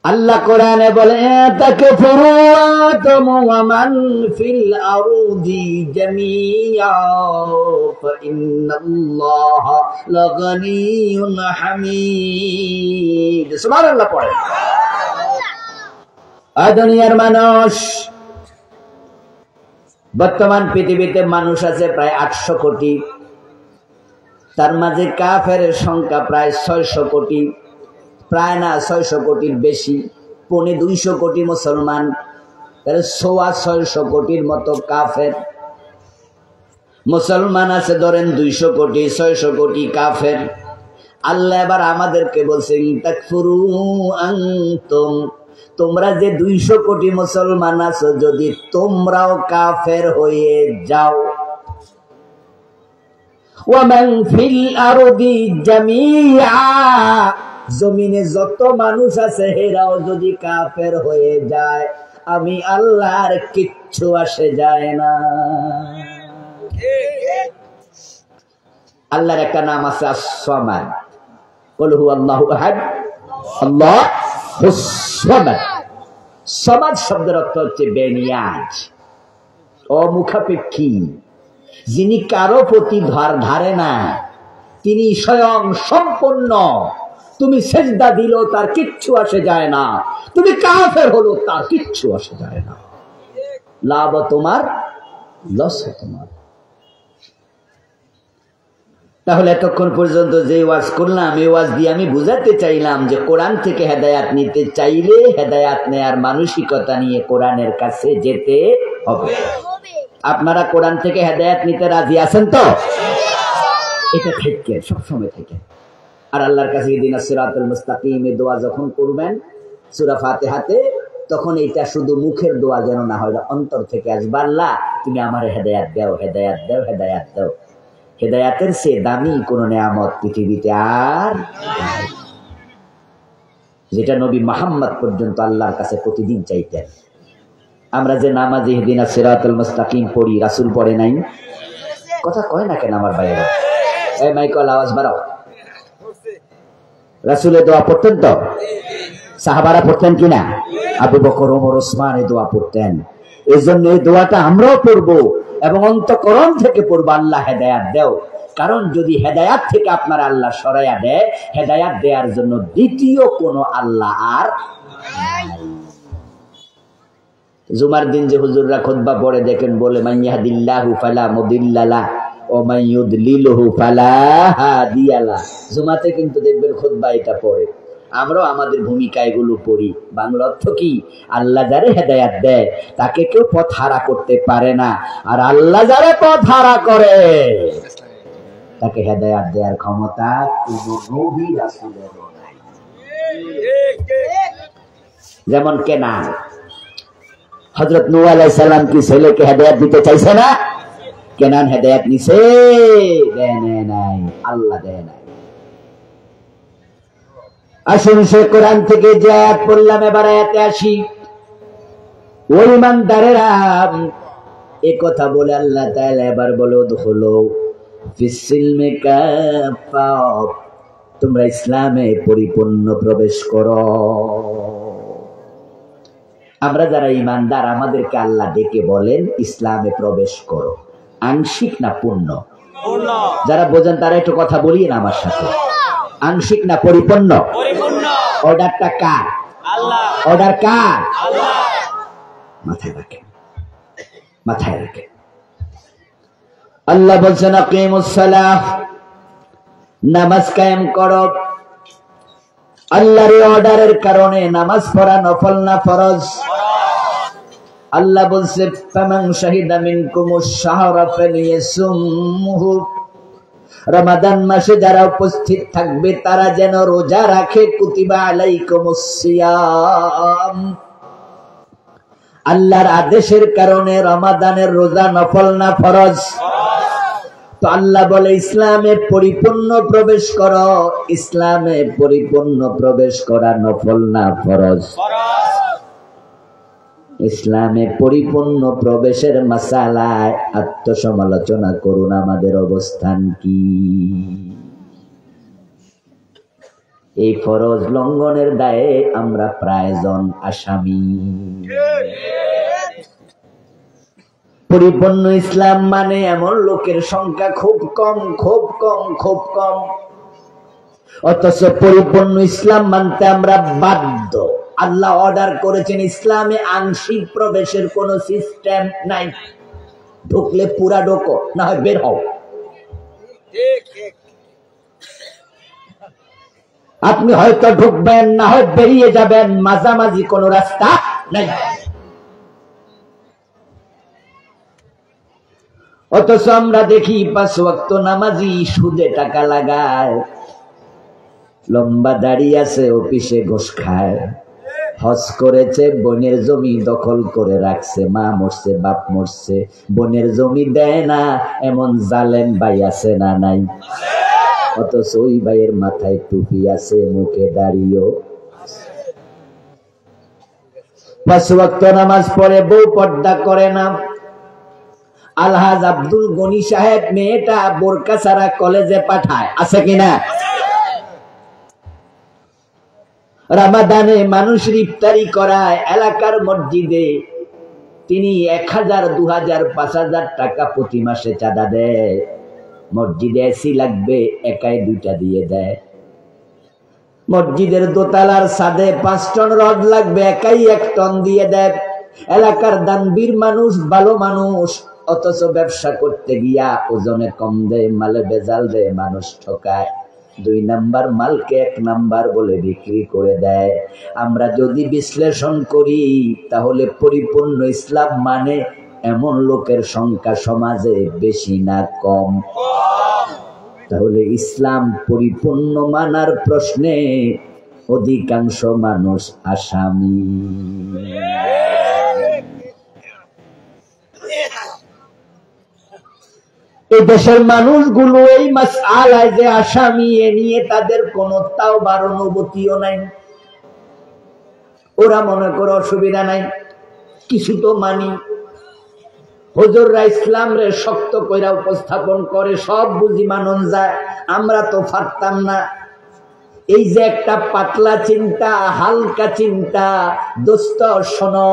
আল্লাহ কোরআনে বলে তাকফুরু আনতুম ওয়া মান ফিল আরদি জামিআ ফাইন্নাল্লাহা লাগানিয়ুন হামিদ। সুবহানাল্লাহ পড়ে। দুনিয়ার মানুষ, বর্তমান পৃথিবীতে মানুষ আছে প্রায় 800 কোটি, তার মাঝে কাফেরের সংখ্যা প্রায় 600 কোটি, প্রায় না 600 কোটির বেশি, 250 কোটি মুসলমান, 600 কোটির মতো কাফের। মুসলমান আছে ধরেন 200 কোটি, 600 কোটি কাফের। আল্লাহ এবার আমাদেরকে বলছেন তাকফুরু আনতুম, তোমরা যে 200 কোটি মুসলমান আছো, যদি তোমরাও কাফের হয়ে যাও, ওয়া মান ফিল আরদি জামিআ, জমিনে যত মানুষ আছে হেরাও যদি কাফের হয়ে যায়, আমি আল্লাহর কিচ্ছু আসে যায় না। আল্লাহর একটা নাম আছে আস-সামাদ, কুল হুয়াল্লাহু আহাদ আল্লাহুস সামাদ। সামাদ শব্দের অর্থ হচ্ছে বেনিয়াজ, অমুখাপেক্ষী, যিনি কারো প্রতি ধারে না, তিনি স্বয়ং সম্পূর্ণ। তুমি সেজদা দিলেও তার কিচ্ছু আসে যায় না, তুমি কাফের হলো তার কিচ্ছু আসে যায় না। লাভ তোমার, লস তোমার। তাহলে এতক্ষণ পর্যন্ত যে ওয়াজ করলাম, এই ওয়াজ দিয়ে আমি বুঝাতে চাইলাম যে কোরআন থেকে হেদায়াত নিতে চাইলে হেদায়াত নেয়ার মানসিকতা নিয়ে কোরআনের কাছে যেতে হবে। আপনারা কোরআন থেকে হেদায়াত নিতে রাজি আছেন তো? এটা থেকে সবসময় থেকে। আর আল্লাহর কাছে ইহদিনাস সিরাতাল মুস্তাকিম এর দোয়া যখন করবেন সূরা ফাতিহাতে, তখন এটা শুধু মুখের দোয়া যেন না হয়, অন্তর থেকে আসবে, আল্লাহ তুমি আমার হেদায়াত দাও, হেদায়াত দাও, হেদায়াত দাও। হেদায়াতের চেয়ে দামি কোন নেয়ামত পৃথিবীতে আর নাই, যেটা নবী মুহাম্মদ পর্যন্ত আল্লাহর কাছে প্রতিদিন চাইতেন। আমরা যে নামাজ ইহদিনা সিরাতাল মুস্তাকিম পড়ি, রাসূল পড়ে নাই? কথা কয় না কেন আমার ভাইয়েরা? এই মাইকল আওয়াজ বাড়াও। রাসূলের দোয়া পড়তেন তো? সাহাবারা পড়তেন কিনা? আবু বকর, ওমর, ওসমান এই দোয়া পড়তেন। এই জন্য এই দোয়াটা আমরাও পড়বো এবং অন্তঃকরণ থেকে পড়বো, আল্লাহ হেদায়াত দেও। কারণ যদি হেদায়াত থেকে আপনার আল্লাহ সরাইয়া দেয়, হেদায়াত দেওয়ার জন্য দ্বিতীয় কোন আল্লাহ আর নাই। জুমার দিন যে হুজুররা খুতবা পড়ে দেখেন বলে মান ইয়াহদিল্লাহু ফালা মুদিল্লা লাহু ওয়া মান ইউদলিলহু ফালা হাদিয়া লাহু। জুমাতে কিন্তু দেখবেন খুতবা এটা পড়ে। আমরাও আমাদের ভূমিকা এগুলো পড়ি। বাংলা অর্থ কি? আল্লাহ যারে হেদায়াত দেয় তাকে কেউ পথ হারা করতে পারে না, আর আল্লাহ যারে পথ হারা করে তাকে হেদায়াত দেওয়ার ক্ষমতা কোনো নবী রাসূলেরও নাই। যেমন কেনান, হযরত নূহ আলাইহিস সালাম কি ছেলেকে হেদায়াত দিতে চাইছে না? কেনান হেদায়াত নিছে? দেয় নাই, আল্লাহ দেয় নাই। আসুন সে কোরআন থেকে যে আয়াত পড়লাম এবার আয়াতে আসি। ওই ইমানদারেরা এ কথা বলে আল্লাহ তাআলা এবার বলে উদখুলু ফিস-সিলমি কাফা, তোমরা ইসলামে পরিপূর্ণ প্রবেশ করো। আমরা যারা ইমানদার আমাদেরকে আল্লাহ ডেকে বলেন ইসলামে প্রবেশ করো। আংশিক না পূর্ণ? যারা বোঝেন তারা একটু কথা বলিয়েন আমার সাথে। আংশিক না পরিপূর্ণ? অর্ডারটা কার? আল্লাহ। অর্ডার কার? আল্লাহ। মাথায় রাখেন, মাথায় রাখেন। আল্লাহ বলছেন আকিমুস সালাহ, নামাজ কায়েম করো। আল্লাহর অর্ডারের কারণে নামাজ পড়া নফল না ফরজ? আল্লাহ বলছে ফামান শাহিদা মিনকুমুশ শাহরা ফালিয়াসুমহু, রমাদান মাসে যারা উপস্থিত থাকবে তারা যেন রোজা রাখে। কুতিবা আলাইকুমুস সিয়াম, আল্লাহর আদেশের কারণে রমাদানের রোজা নফল না ফরজ? তো আল্লাহ বলে ইসলামে পরিপূর্ণ প্রবেশ করো। ইসলামে পরিপূর্ণ প্রবেশ করা নফল না ফরজ? ইসলামে পরিপূর্ণ প্রবেশের মাসালায় আত্মসমালোচনা করুন, আমাদের অবস্থান কি? এই ফরজ লঙ্ঘনের দায়ে আমরা প্রায়জন আসামি। পরিপূর্ণ ইসলাম মানে এমন লোকের সংখ্যা খুব কম, খুব কম, খুব কম। অথচ পরিপূর্ণ ইসলাম মানতে আমরা বাধ্য। আল্লাহ অর্ডার করেছেন ইসলামে আংশিক প্রবেশের কোন সিস্টেম নাই। ঢুকলে পুরা ঢোকো, না হয় বের হও। আপনি হয়তো ঢুকবেন, না হয় বেরিয়ে যাবেন, মাঝামাঝি কোন রাস্তা নাই। অথচ আমরা দেখি 5 ওয়াক্ত নামাজি সুদে টাকা লাগায়, লম্বা দাড়ি আছে, অফিসে ঘুষ খায়, হজ করেছে, বোনের জমি দখল করে রাখছে, মা মরছে, বাপ মরছে, বোনের জমি দেয় না, এমন জালেম ভাই আছে না নাই? অথচ ওই ভাইয়ের মাথায় টুপি আছে, মুখে দাড়িও। 5 ওয়াক্ত নামাজ পড়ে, বউ পর্দা করে না। আলহাজ আব্দুল গনি সাহেব মেয়েটা বোরকা ছাড়া কলেজে পাঠায়, আছে কিনা? রমাদানে মানুষ ইফতারি করায় এলাকার মসজিদে, তিনি 1000, 2000, 5000 টাকা প্রতি মাসে চাঁদা দেয়। মসজিদে এসি লাগবে, একাই 2টা দিয়ে দেয়। মসজিদের দোতলার ছাদে 5 টন রড লাগবে, একাই 1 টন দিয়ে দেয়। এলাকার দানবীর মানুষ, ভালো মানুষ, অথচ ব্যবসা করতে গিয়া ওজনে কম দেয়, মালে ভেজাল দেয়, মানুষ ঠকায়। 2 নাম্বার মালকে 1 নাম্বার বলে বিক্রি করে দেয়। আমরা যদি বিশ্লেষণ করি তাহলে পরিপূর্ণ ইসলাম মানে এমন লোকের সংখ্যা সমাজে বেশি না কম? তাহলে ইসলাম পরিপূর্ণ মানার প্রশ্নে অধিকাংশ মানুষ আসামি। এই দেশের মানুষগুলো এই মাসআলায় যে আসামি, এ নিয়ে তাদের কোনো তাওবার অনুভূতিও নাই। ওরা মনে করে অসুবিধা নাই, কিছু তো মানি। হুজুররা ইসলাম রে শক্ত কইরা উপস্থাপন করে, সব বুঝি মানন যায়, আমরা তো পারতাম না। এই যে একটা পাতলা চিন্তা, হালকা চিন্তা, দোস্ত শোনো,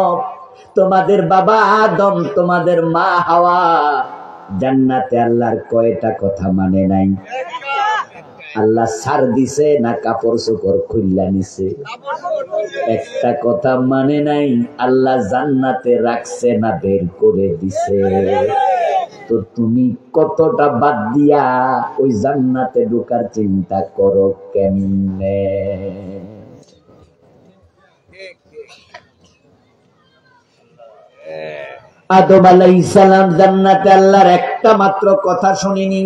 তোমাদের বাবা আদম, তোমাদের মা হাওয়া জান্নাতে আল্লাহর কয়টা কথা মানে নাই? আল্লাহ ছাড় দিছে না কাপড় চোপড় খুললা নিছে? একটা কথা মানে নাই, আল্লাহ জান্নাতে রাখছে না বের করে দিছে? তো তুমি কতটা বাদ দিয়া ওই জান্নাতে ঢোকার চিন্তা করো কেমনে? আদম আলাইহিস সালাম জান্নাতে আল্লাহর একটা মাত্র কথা শুনিনি,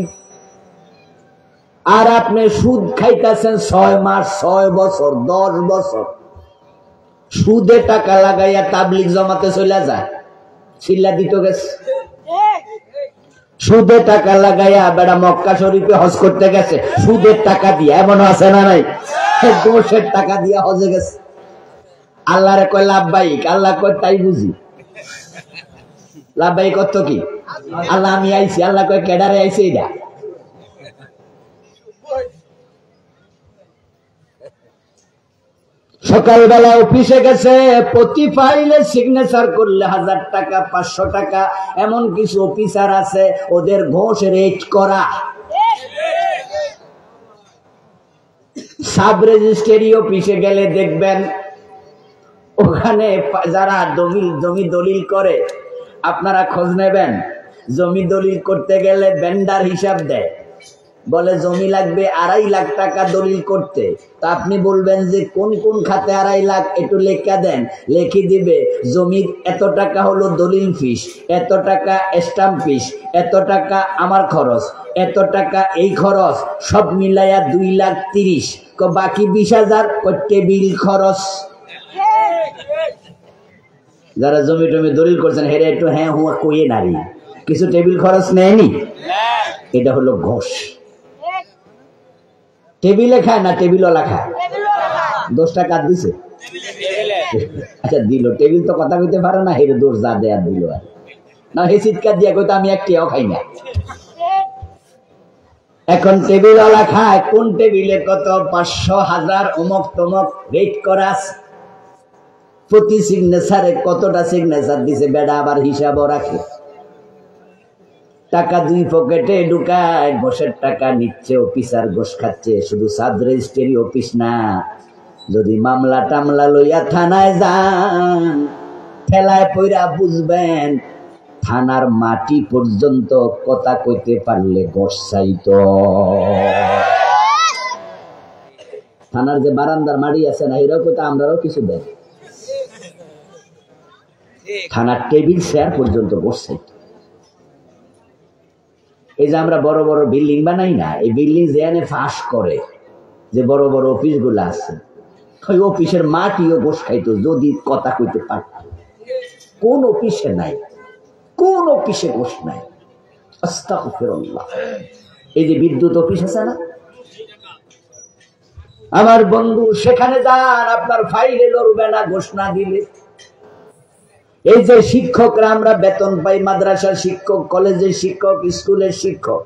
আর আপনি সুদ খাইতেছেন 6 মাস, 6 বছর, 10 বছর সুদে টাকা লাগাইয়া তাবলিগ জমাতে চলে যায়, চিল্লা দিত গেছে। সুদে টাকা লাগাইয়া বেড়া মক্কা শরীফে হজ করতে গেছে সুদের টাকা দিয়া, এমন আছে না নাই? দোষের টাকা দিয়া হজে গেছে। আল্লাহরে কয় লাভবাহিক, আল্লাহ কয় তাই বুঝি। লাভবাহিক অর্থ কি? আল্লাহ আমি আইছি, আল্লাহ কয় কেডারে আইছে এটা? সকালবেলা অফিসে গেছে, প্রতি ফাইলে সিগনেচার করলে 1000 টাকা, 500 টাকা। এমন কিছু অফিসার আছে ওদের ঘোষ রেট করা। সাব রেজিস্ট্রি অফিসে গেলে দেখবেন ওখানে যারা জমি দলিল করে, আপনারা খোঁজ নেবেন, জমি দলিল করতে গেলে ভেন্ডার হিসাব দেয়, বলে জমি লাগবে 2.5 লাখ টাকা দলিল করতে। তা আপনি বলবেন যে কোন কোন খাতে 2.5 লাখ, একটু লেখা দেন, লিখে দিবে জমি এত টাকা হলো দলিল ফিস, এত টাকা স্টাম্প ফিস, এত টাকা আমার খরচ, এত টাকা এই খরচ, সব মিলাইয়া 2,30,000। বাকি 20,000 টেবিল খরচ। যারা জমি টমি দলিল করছেন হেরে একটু হ্যাঁ হুয়া কইয়ে নারী, কিছু টেবিল খরচ নেয়নি? এটা হলো ঘোষ। টেবিলে খায় না টেবিলওয়ালা খায়? 10 টাকা দিছে, আচ্ছা দিল, টেবিল তো কথা কইতে পারে না, হেরে দোষ যা দেয়া দিল। আর না হে চিৎকার দিয়া কইতো আমি একটিও খাই না। এখন টেবিলওয়ালা খায়, কোন টেবিলে কত 500, 1000 অমক তমক রেট করা আছে। প্রতি সিগনেচারে কতটা সিগনেচার দিছে বেড়া, আবার হিসাবও রাখে। টাকা 2 পকেটে ঢুকায়, ঘোষের টাকা নিচ্ছে, অফিসার ঘোষ খাচ্ছে। শুধু সাব রেজিস্ট্রি অফিস না, যদি মামলা টামলা লইয়া থানায় যান, ঠেলায় পইরা বুঝবেন থানার মাটি পর্যন্ত কথা কইতে পারলে ঘোষ চাইতো। থানার যে বারান্দার মাটি আছে না, এরাও কইতো আমরাও কিছু দেয়। থানার টেবিল চেয়ার পর্যন্ত ঘোষ চাইতো। এই যে আমরা বড় বড় বিল্ডিং বানাই না, এই বিল্ডিং যেখানে ফাঁস করে, যে বড় বড় অফিস গুলো আছে, ওই অফিসের মাটিও ঘোষ খাইতো যদি কথা কইতে পারত। কোন অফিসে নাই, কোন অফিসে ঘোষ নাই। আস্তাগফিরুল্লাহ। এই যে বিদ্যুৎ অফিস আছে না, আমার বন্ধু, সেখানে যান, আপনার ফাইলে লড়বে না ঘোষ না দিলে। এই যে শিক্ষকরা আমরা বেতন পাই, মাদ্রাসার শিক্ষক, কলেজের শিক্ষক, স্কুলের শিক্ষক,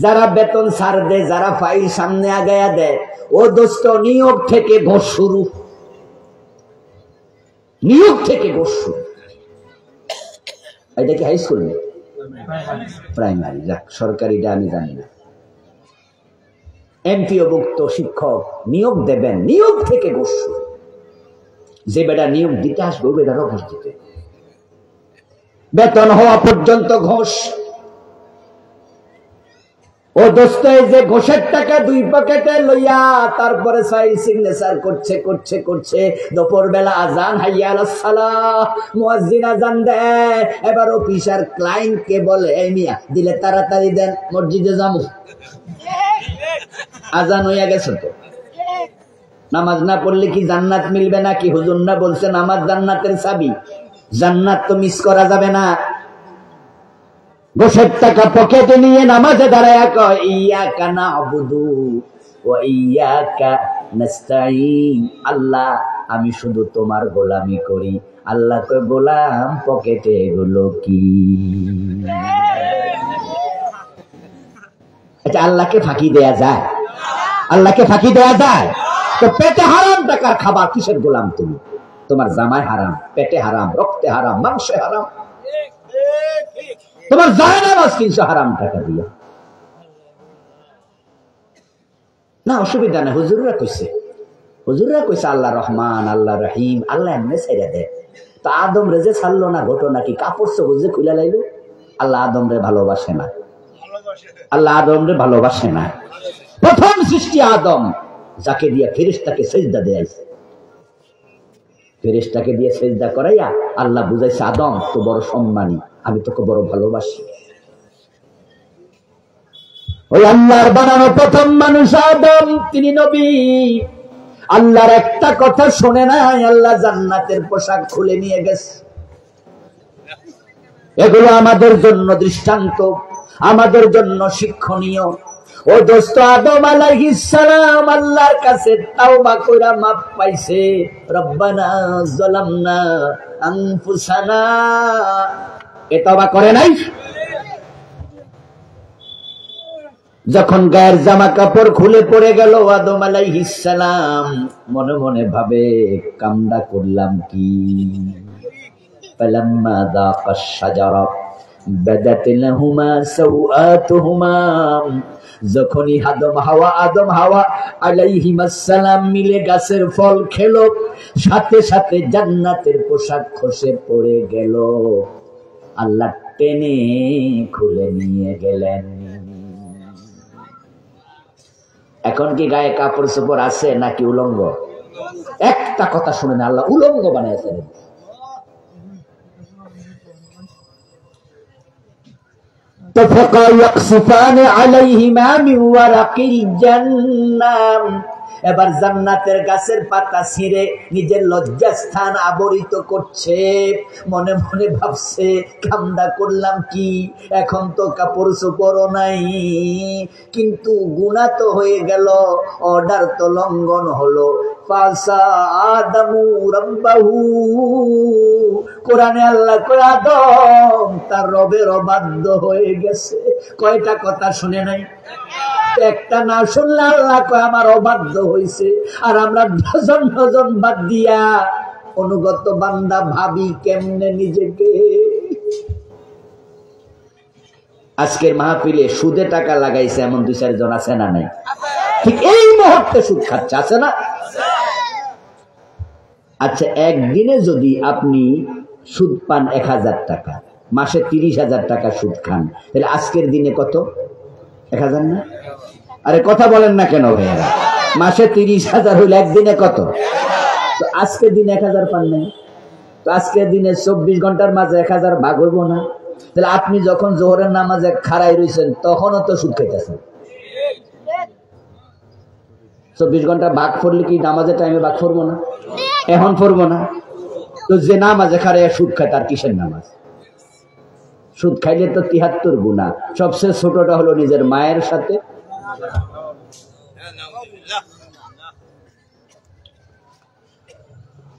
যারা বেতন ছাড় দেয়, যারা ফাইল সামনে আগায়া দেয়, ও দোস্ত নিয়োগ থেকে ঘোষ শুরু, নিয়োগ থেকে ঘোষ শুরু। এটা কি হাই স্কুল? প্রাইমারি, যাক সরকারিটা আমি জানি না। এমপিওভুক্ত শিক্ষক নিয়োগ দেবেন, নিয়োগ থেকে ঘোষ শুরু। যে বেটা নিয়োগ দিতে আসবে, ও বেটারও ঘোষ দিতে, বেতন হওয়া পর্যন্ত ঘোষ। ও দোস্ত, যে ঘোষের টাকা 2 পকেটে লইয়া তারপরে ফাইল সিগনেচার করছে করছে করছে, দুপুর বেলা আজান, হাইয়া আলাস সালাহ, মুয়াজ্জিন আজান দেয়। এবার অফিসার ক্লায়েন্ট কে বলে, এই মিয়া দিলে তাড়াতাড়ি দেন, মসজিদে যাবো। আজান হইয়া গেছে তো, নামাজ না পড়লে কি জান্নাত মিলবে নাকি? হুজুর না বলছে নামাজ জান্নাতের চাবি, জান্নাত তো মিস করা যাবে না। গোশের টাকা পকেটে নিয়ে নামাজে দাঁড়ায় কয় ইয়াকা না'বুদু ওয়া ইয়াকা নাস্তাঈন, আল্লাহ আমি শুধু তোমার গোলামি করি। আল্লাহ কয় গোলাম পকেটে এগুলো কি? এটা আল্লাহকে ফাঁকি দেয়া যায়? আল্লাহকে ফাঁকি দেয়া যায়? তো পেটে হারাম টাকার খাবার কিসের গোলাম তুমি? তোমার জামায় হারাম, পেটে হারাম, রক্তে হারাম, মাংসে হারাম, তোমার জায়নামাজ কিনছো হারাম টাকা দিয়ে। না অসুবিধা নেই, হুজুররা কইছে আল্লাহ রহমান, আল্লাহ রহিম, আল্লাহ এমনি ছেড়ে দেয়। তো আদম রে যে ছাড়লো না, ঘটনা কি? কাপড় চোপড় যে খুলে লাইলো। আল্লাহ আদম রে ভালোবাসে না, আল্লাহ আদম রে ভালোবাসে না। প্রথম সৃষ্টি আদম, যাকে দিয়ে ফেরেশতাকে সেজদা দেয়াইছে। ফেরেশতাকে দিয়ে সেজদা করাইয়া আল্লাহ বুঝাইছে আদম তো বড় সম্মানী, আমি তোকে বড় ভালোবাসি। ওই আল্লাহর বানানো প্রথম মানুষ আদম, তিনি নবী। আল্লাহর একটা কথা শুনে নাই, আল্লাহ জান্নাতের পোশাক খুলে নিয়ে গেছে। এগুলো আমাদের জন্য দৃষ্টান্ত, আমাদের জন্য শিক্ষণীয়। ও দোস্ত, আদম আলাইহিস সালাম আল্লাহর কাছে তাওবা কইরা মাফ পাইছে। রব্বানা যালামনা আনফুসানা, এ তওবা করে নাই? যখন গায়ের জামা কাপড় খুলে পড়ে গেল, আদম আলাইহিস সালাম মনে মনে ভাবে কামডা করলাম কি? ফালাম্মা যাকাশ শাজারা বাদাত লাহুমা সাওআতুহুমা, যখনই আদম হাওয়া আলাইহিমাস সালাম মিলে গাছের ফল খেলো, সাথে সাথে জান্নাতের পোশাক খসে পড়ে গেল। আল্লাহ টেনে খুলে নিয়ে গেলেন। এখন কি গায়ে কাপড় চোপড় আছে নাকি উলঙ্গ? একটা কথা শুনে না, আল্লাহ উলঙ্গ বানিয়েছেন। এবার জান্নাতের গাছের পাতা ছিঁড়ে নিজের লজ্জাস্থান আবরিত করছে। মনে মনে ভাবছে কামডা করলাম কি? এখন তো কাপড় চোপড়ও নাই, কিন্তু গুনাহ তো হয়ে গেল, অর্ডার তো লঙ্ঘন হলো। ফাসা আদামু রাব্বাহু, কোরআনে আল্লাহ কয় আদম তার রবের অবাধ্য হয়ে গেছে। কয়টা কথা শুনে নাই? একটা না শুনলে আল্লাহ কয় আমার অবাধ্য হইছে। আর আমরা ডজন ডজন বাদ দিয়া অনুগত বান্দা ভাবি কেমনে নিজেকে। আজকের মাহফিলে সুদে টাকা লাগাইছে এমন 2-4 জন আছে না নাই? ঠিক এই মুহূর্তে সুদ খাচ্ছে, আছে না? আচ্ছা, একদিনে যদি আপনি সুদ পান 1000 টাকা, মাসে 30,000 টাকা সুদ খান, তাহলে আজকের দিনে কত? 1000 না? আরে কথা বলেন না কেন ভাইয়া? মাসে 30,000 হইলে একদিনে কত? তো আজকের দিনে 1000 পান নাই, তো আজকের দিনে 24 ঘন্টার মাঝে 1000 ভাগ হইব না? তাহলে আপনি যখন জোহরের নামাজে খাড়াই রইছেন তখনও তো সুদ খাইতেছেন। 24 ঘন্টা ভাগ করলে কি নামাজের টাইমে ভাগ করবো না? এখন পড়বো না? তো যে নামাজে খাড়াইয়া সুদ খায় তার কিসের নামাজ? সুদ খাইলে তো 73 গুনাহ। সবচেয়ে ছোটটা হলো নিজের মায়ের সাথে।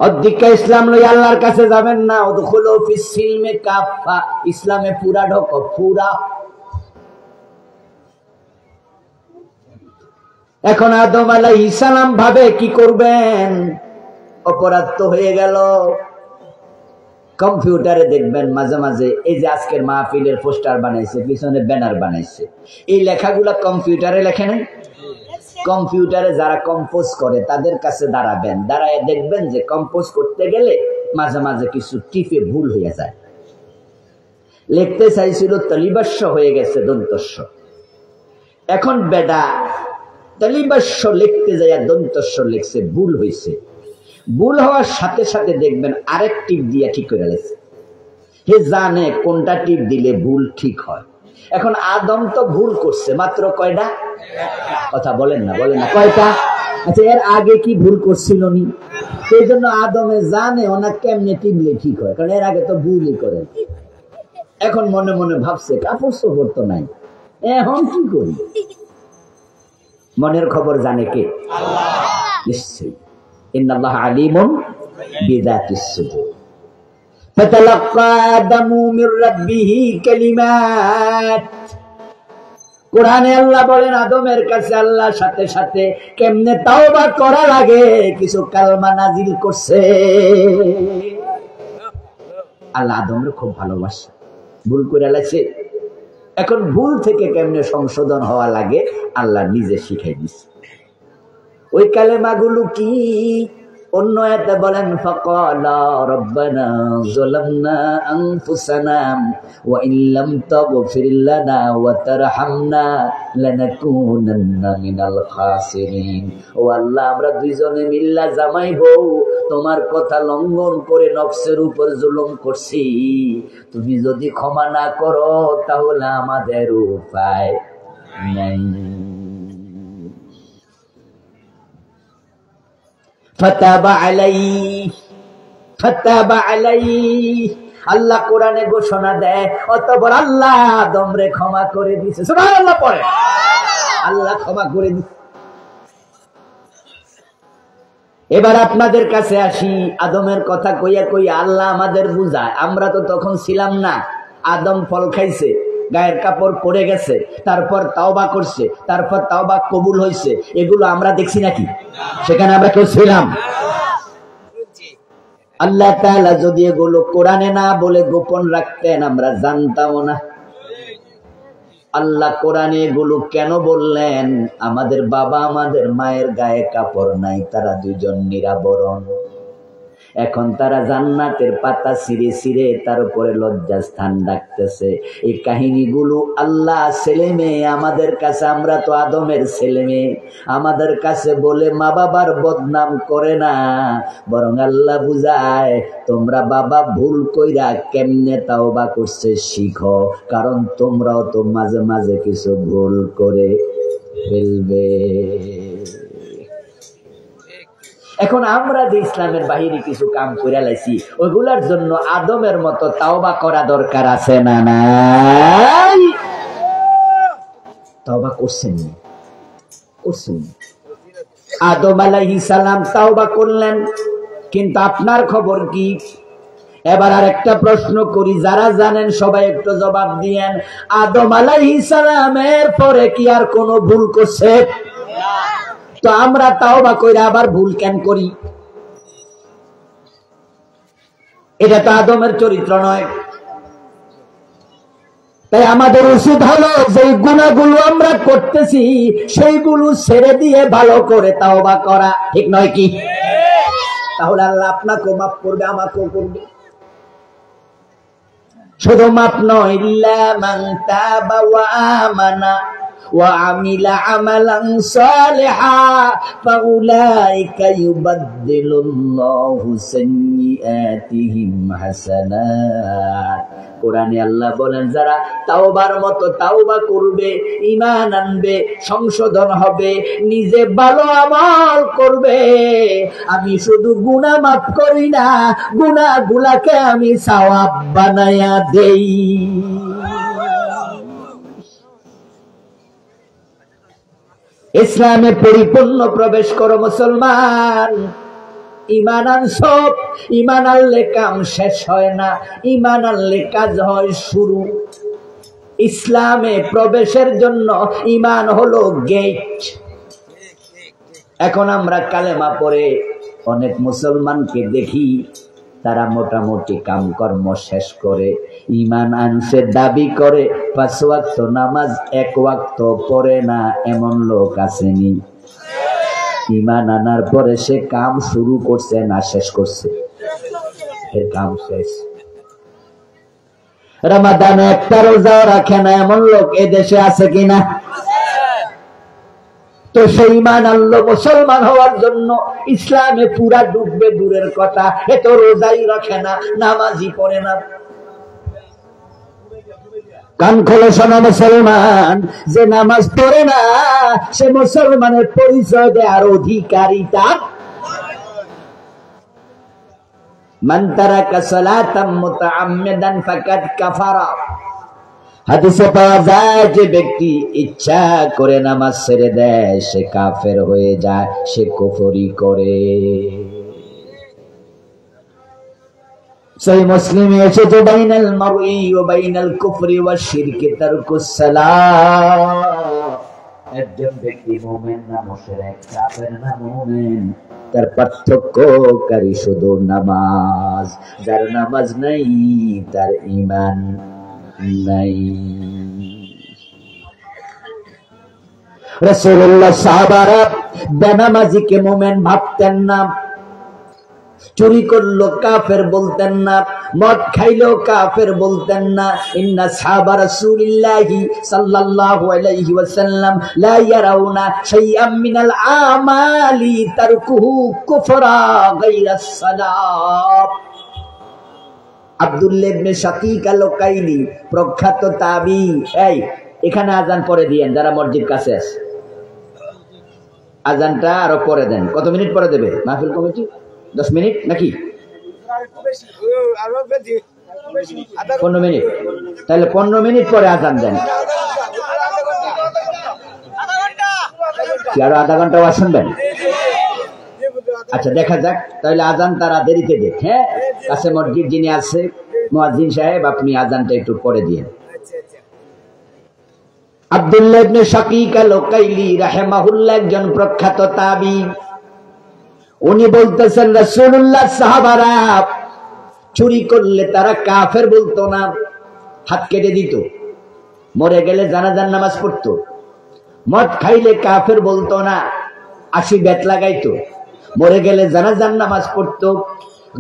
অধিকা ইসলাম লই আল্লাহর কাছে যাবেন না। উদখুলু ফিস সিলমে কাফা, ইসলামে পুরা ঢোকো, পুরা। এখন আদম আলাইহিস সালাম ভাবে কি করবেন? অপরাধ তো হয়ে গেল। কম্পিউটারে দেখবেন মাঝে মাঝে, এই যে আজকের মাহফিলের পোস্টার বানাইছে, পিছনে ব্যানার বানাইছে, এই লেখাগুলা কম্পিউটারে লেখে নাই? কম্পিউটারে যারা কম্পোজ করে তাদের কাছে দাঁড়াবেন, দাঁড়ায় দেখবেন যে কম্পোজ করতে গেলে মাঝে মাঝে কিছু টিপে ভুল হয়ে যায়। লিখতে চাইছিল তলিবাস্য, হয়ে গেছে দন্তস্য। এখন বেডা তলিবাস্য লিখতে যায় দন্তস্য লিখছে, ভুল হয়েছে। ভুল হওয়ার সাথে সাথে দেখবেন আরেক টিপ দিয়ে ঠিক করে লেছে। হে জানে কোনটা টিপ দিলে ভুল ঠিক হয়। এখন আদম তো ভুল করছে মাত্র কয়টা? কথা বলেন না, বলেন না, কয়টা? আচ্ছা, এর আগে কি ভুল করছিল নি? সেই জন্য আদমে জানে ওনা কেমনে টিপলে ঠিক হয়, কারণ এর আগে তো ভুলই করেন। এখন মনে মনে ভাবছে কাপড় চোপড় তো নাই, এখন কি করি? মনের খবর জানে কে? নিশ্চয়ই। ইন্নাল্লাহ আলিমুন বিযাতিস সুদূর। ফাতালাক্কা আদামু মির রাব্বিহি কালিমাত। কোরআনে আল্লাহ বলেন আদমের কাছে আল্লাহ সাথে সাথে কেমনে তাওবা করা লাগে কিছু কালমা নাজিল করছে। আল্লাহ আদমরে খুব ভালোবাসে, ভুল করে লাগছে, এখন ভুল থেকে কেমনে সংশোধন হওয়া লাগে আল্লাহ নিজে শিখাই দিচ্ছে। ওই কালেমাগুলো কি? অন্য আয়াতে বলেন ফাকালা রব্বানা যালামনা আনফুসানা ওয়া ইল্লাম তাগফির লানা ওয়া তারহামনা লানাকুনান্না মিনাল খাসিরিন। ও আল্লাহ, আমরা দুইজনে মিল্লা জামাই বউ তোমার কথা লঙ্ঘন করে নফসের উপর জুলুম করছি, তুমি যদি ক্ষমা না করো তাহলে আমাদের উপায় নাই। ফাতাবা আলাইহি, আল্লাহ কোরআনে ঘোষণা দেয় অতঃপর আল্লাহ আদমরে ক্ষমা করে দিয়েছে। সুবহানাল্লাহ পড়ে, আল্লাহ ক্ষমা করে দিয়েছে। এবার আপনাদের কাছে আসি, আদমের কথা কইয়া কইয়া আল্লাহ আমাদের বুঝায়, আমরা তো তখন ছিলাম না। আদম ফল খাইছে, গায়ের কাপড় পরে গেছে, তারপর তাওবা করছে, তারপর তাওবা কবুল হয়েছে, এগুলো আমরা দেখছি নাকি? সেখানে আমরা কেউ ছিলাম? আল্লাহ তাআলা যদি এগুলো কোরআনে না বলে গোপন রাখতেন আমরা জানতামও না। আল্লাহ কোরআনে এগুলো কেন বললেন? আমাদের বাবা আমাদের মায়ের গায়ে কাপড় নাই, তারা দুজন নিরাবরণ। এখন তারা জান্নাতের পাতা ছিঁড়ে ছিঁড়ে তার উপরে লজ্জাস্থান ডাকতেছে। এই কাহিনীগুলো আল্লাহ ছেলে মেয়ে আমাদের কাছে, আমরা তো আদমের ছেলে মেয়ে, আমাদের কাছে বলে মা বাবার বদনাম করে না, বরং আল্লাহ বুঝায় তোমরা বাবা ভুল কইরা কেমনে তাওবা করছে শিখো, কারণ তোমরাও তো মাঝে মাঝে কিছু ভুল করে ফেলবে। এখন আমরা যে ইসলামের বাহিরে কিছু কাম করে লাইছি, ওইগুলার জন্য আদমের মতো তাওবা করা দরকার আছে না নাই? তাওবা করছেন? আদম আলাইহিস সালাম তাওবা করলেন, কিন্তু আপনার খবর কি? এবার আরেকটা প্রশ্ন করি, যারা জানেন সবাই একটু জবাব দিয়েন। আদম আলাইহিস সালামের পরে কি আর কোনো ভুল করছে? তো আমরা তাওবা কইরা আবার ভুল কেন করি? এটা তো আদমের চরিত্র নয়। তাই আমাদের উচিত হলো যে গুনাহগুলো আমরা করতেছি সেইগুলো ছেড়ে দিয়ে ভালো করে তাওবা করা, ঠিক নয় কি? তাহলে আল্লাহ আপনাকেও মাফ করবে, আমাকেও করবে। শুধু মাফ নয়, ইল্লা মান তাবা ওয়া আমানা وعمل عملا صالحا فأولئك يبدل الله سيئاتهم حسنات। কোরআনে আল্লাহ বলেন যারা তাওবার মতো তাওবা করবে, ঈমান আনবে, সংশোধন হবে, নিজে ভালো আমল করবে, আমি শুধু গুনাহ মাফ করি না, গুনাহগুলোকে আমি সওয়াব বানায়া দেই। ইসলামে পরিপূর্ণ প্রবেশ করো মুসলমান। ঈমান আনছো, ঈমান আনলে কাম শেষ হয় না, ঈমান আনলে কাজ হয় শুরু। ইসলামে প্রবেশের জন্য ঈমান হলো গেট। এখন আমরা কালেমা পড়ে অনেক মুসলমানকে দেখি তারা মোটামুটি কামকর্ম শেষ করে, ঈমান আনছে দাবি করে, 5 ওয়াক্ত নামাজ 1 ওয়াক্ত পড়ে না, এমন লোক আসেনি? ঈমান আনার পরে সে কাম শুরু করছে না শেষ করছে? এর কাম শেষ। রমাদানে একটা রোজা রাখে না, এমন লোক এদেশে আছে কিনা? তো সেই ঈমান আনলো, মুসলমান হওয়ার জন্য ইসলামে পুরা ডুববে দূরের কথা, এ তো রোজাই রাখে না, নামাজই পড়ে না। কান খোলে শোনো মুসলমান, যে নামাজ পড়ে না সে মুসলমানের পরিচয় দেওয়ার অধিকারী তার। মান তারাকা সালাতাম মুতাআম্মিদান ফাকাদ কাফারা। হাদিসে পাওয়া যায় যে ব্যক্তি ইচ্ছা করে নামাজ ছেড়ে দেয় সে কাফের হয়ে যায়, সে কুফরি করে। সহিহ মুসলিমে এসেছে বাইনাল মারই ওয়া বাইনাল কুফরি ওয়া শিরকি তারকুস সালাত। একজন ব্যক্তি মুমিন না মুশরিক, কাফের না মুমিন, তার পার্থক্যকারী শুধু নামাজ। যার নামাজ নাই তার ঈমান নাই। রাসূলুল্লাহ সাহাবারা বেনামাজিকে মুমিন ভাবতেন না, চুরি করলো কাফের বলতেন না, মদ খাইলো কাফের বলতেন না। ইন্না সাহাবা রাসূলিল্লাহি সাল্লাল্লাহু আলাইহি ওয়াসাল্লাম লা ইয়ারাউনা শাইআম মিনাল আমালি তারকুহু কুফরা গায়রাস সালাত। আব্দুল্লাহ ইবনে শাকীক আল-কাইলি প্রখ্যাত তাবী। এই এখানে আজান পরে দিয়েন যারা মসজিদ কাছে আছে, আজানটা আরো পরে দেন। কত মিনিট পরে দেবে মাহফিল কমিটি? 10 মিনিট নাকি 15 মিনিট? তাহলে 15 মিনিট পরে আজান দেন। কি আরো আধা ঘন্টা ওয়াজ শুনবেন? আচ্ছা দেখা যাক, তাহলে আজান তারা দেরিতে দেখ। হ্যাঁ, কাছে মসজিদ যিনি আছে মুয়াজ্জিন সাহেব, আপনি আজানটা একটু পরে দিন। আব্দুল্লাহ ইবনে শাকীক আল-কাইলি রাহিমাহুল্লাহ একজন প্রখ্যাত তাবী। উনি বলতেছেন রাসূলুল্লাহ সাহাবারা চুরি করলে তারা কাফের বলতো না, হাত কেটে দিত, মরে গেলে জানাজার নামাজ পড়তো। মদ খাইলে কাফের বলতো না, 80 বেত লাগাইতো, মরে গেলে জানাজার নামাজ পড়তো।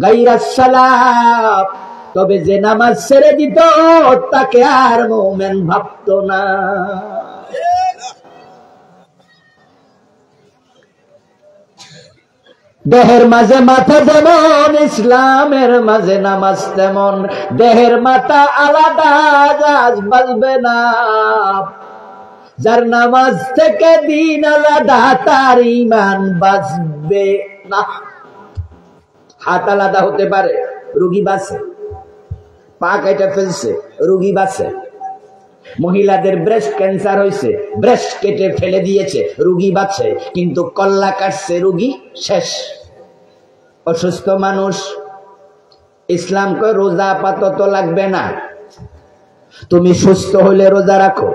গায়রাস সালাত, তবে যে নামাজ ছেড়ে দিত তাকে আর মুমিন ভাবতো না। দেহের মাঝে মাথা যেমন, ইসলামের মাঝে নামাজ তেমন। দেহের মাথা আলাদা, আজ বাজবে না। যার নামাজ থেকে দিন আলাদা তার ঈমান বাঁচবে না। হাত আলাদা হতে পারে, রোগী বাঁচে। পা কেটে ফেলছে, রোগী বাঁচে। মহিলাদের ব্রেস্ট ক্যান্সার হয়েছে, ব্রেস্ট কেটে ফেলে দিয়েছে, রোগী বাঁচে। কিন্তু কল্লা কাটছে, রোগী শেষ। অসুস্থ মানুষ, ইসলাম কয় রোজা আপাতত লাগবে না, তুমি সুস্থ হলে রোজা রাখো।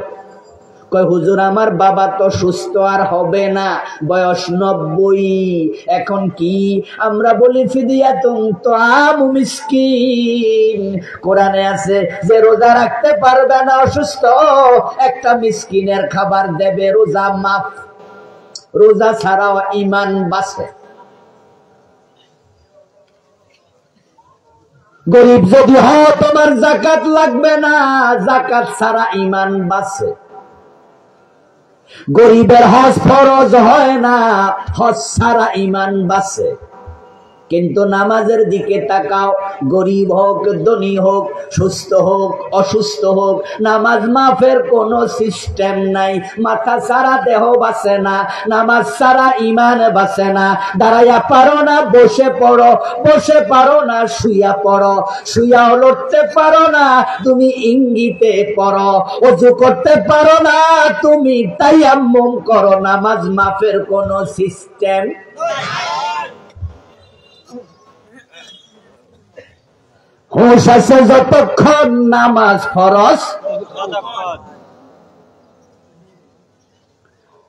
কয় হুজুর আমার বাবা তো সুস্থ আর হবে না, বয়স 90, এখন কি? আমরা বলি ফিদিয়াতুন তাআমু মিসকিন। কোরআনে আছে যে রোজা রাখতে পারবে না, অসুস্থ, একটা মিসকিনের খাবার দেবে, রোজা মাফ। রোজা ছাড়াও ঈমান বাঁচে। গরিব যদি হও তোমার যাকাত লাগবে না, যাকাত ছাড়া ঈমান বাঁচে। গরিবের হজ ফরজ হয় না, হজ ছাড়া ঈমান বাঁচে। কিন্তু নামাজের দিকে তাকাও, গরিব হোক ধনী হোক, সুস্থ হোক অসুস্থ হোক, নামাজ মাফের কোনো সিস্টেম নাই। মাথা ছাড়া দেহ বাঁচে না, নামাজ ছাড়া ঈমান বাঁচে না। দাঁড়াইয়া পারো না বসে পড়ো, বসে পারো না শুইয়া পড়ো, শুইয়া লড়তে পারো না তুমি ইঙ্গিতে পড়ো, ওযু করতে পারো না তুমি তায়াম্মুম করো। নামাজ মাফের কোনো সিস্টেম। হুঁশ আছে যতক্ষণ নামাজ ফরজ।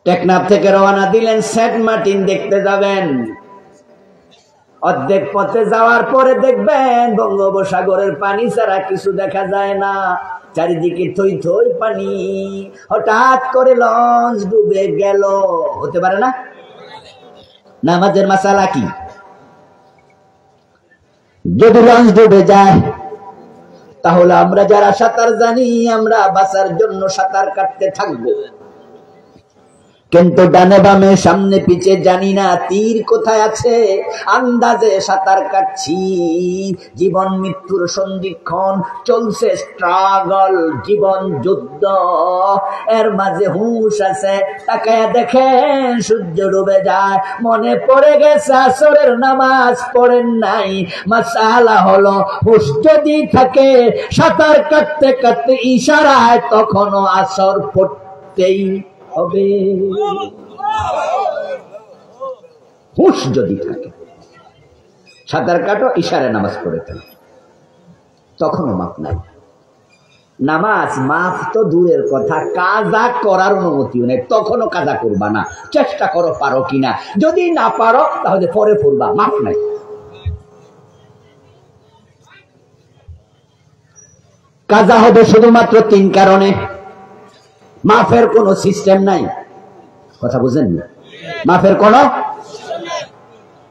টেকনাফ থেকে রওনা দিলেন, সেন্ট মার্টিন দেখতে যাবেন। অর্ধেক পথে যাওয়ার পরে দেখবেন বঙ্গোপসাগরের পানি ছাড়া কিছু দেখা যায় না, চারিদিকে থই থই পানি। হঠাৎ করে লঞ্চ ডুবে গেল, হতে পারে না? নামাজের মাসালা কি? যদি লঞ্চ ডুবে যায় তাহলে আমরা যারা সাঁতার জানি আমরা বাঁচার জন্য সাঁতার কাটতে থাকবো। কিন্তু ডানে বামে সামনে পিছে জানি না তীর কোথায় আছে, আন্দাজে সাঁতার কাটছি। জীবন মৃত্যুর সন্ধিক্ষণ চলছে, স্ট্রাগল, জীবন যুদ্ধ। এর মাঝে হুঁশ আছে, তাকায় দেখেন সূর্য ডুবে যায়। মনে পড়ে গেছে আসরের নামাজ পড়েন নাই। মাসালা হলো হুঁশ যদি থাকে, সাঁতার কাটতে কাটতে ইশারায় তখনও আসর পড়তেই হবে। হুঁশ যদি থাকে, সাঁতার কাটো, ইশারায় নামাজ পড়ে থাকে, তখনও মাপ নাই। নামাজ মাফ তো দূরের কথা, কাজা করার অনুমতিও নেই। তখনও কাজা করবা না, চেষ্টা করো পারো কিনা। যদি না পারো তাহলে পরে পড়বা, মাফ নাই। কাজা হবে শুধুমাত্র 3 কারণে, মাফের কোন সিস্টেম নাই। কথা বুঝেন না? মাফের কোন,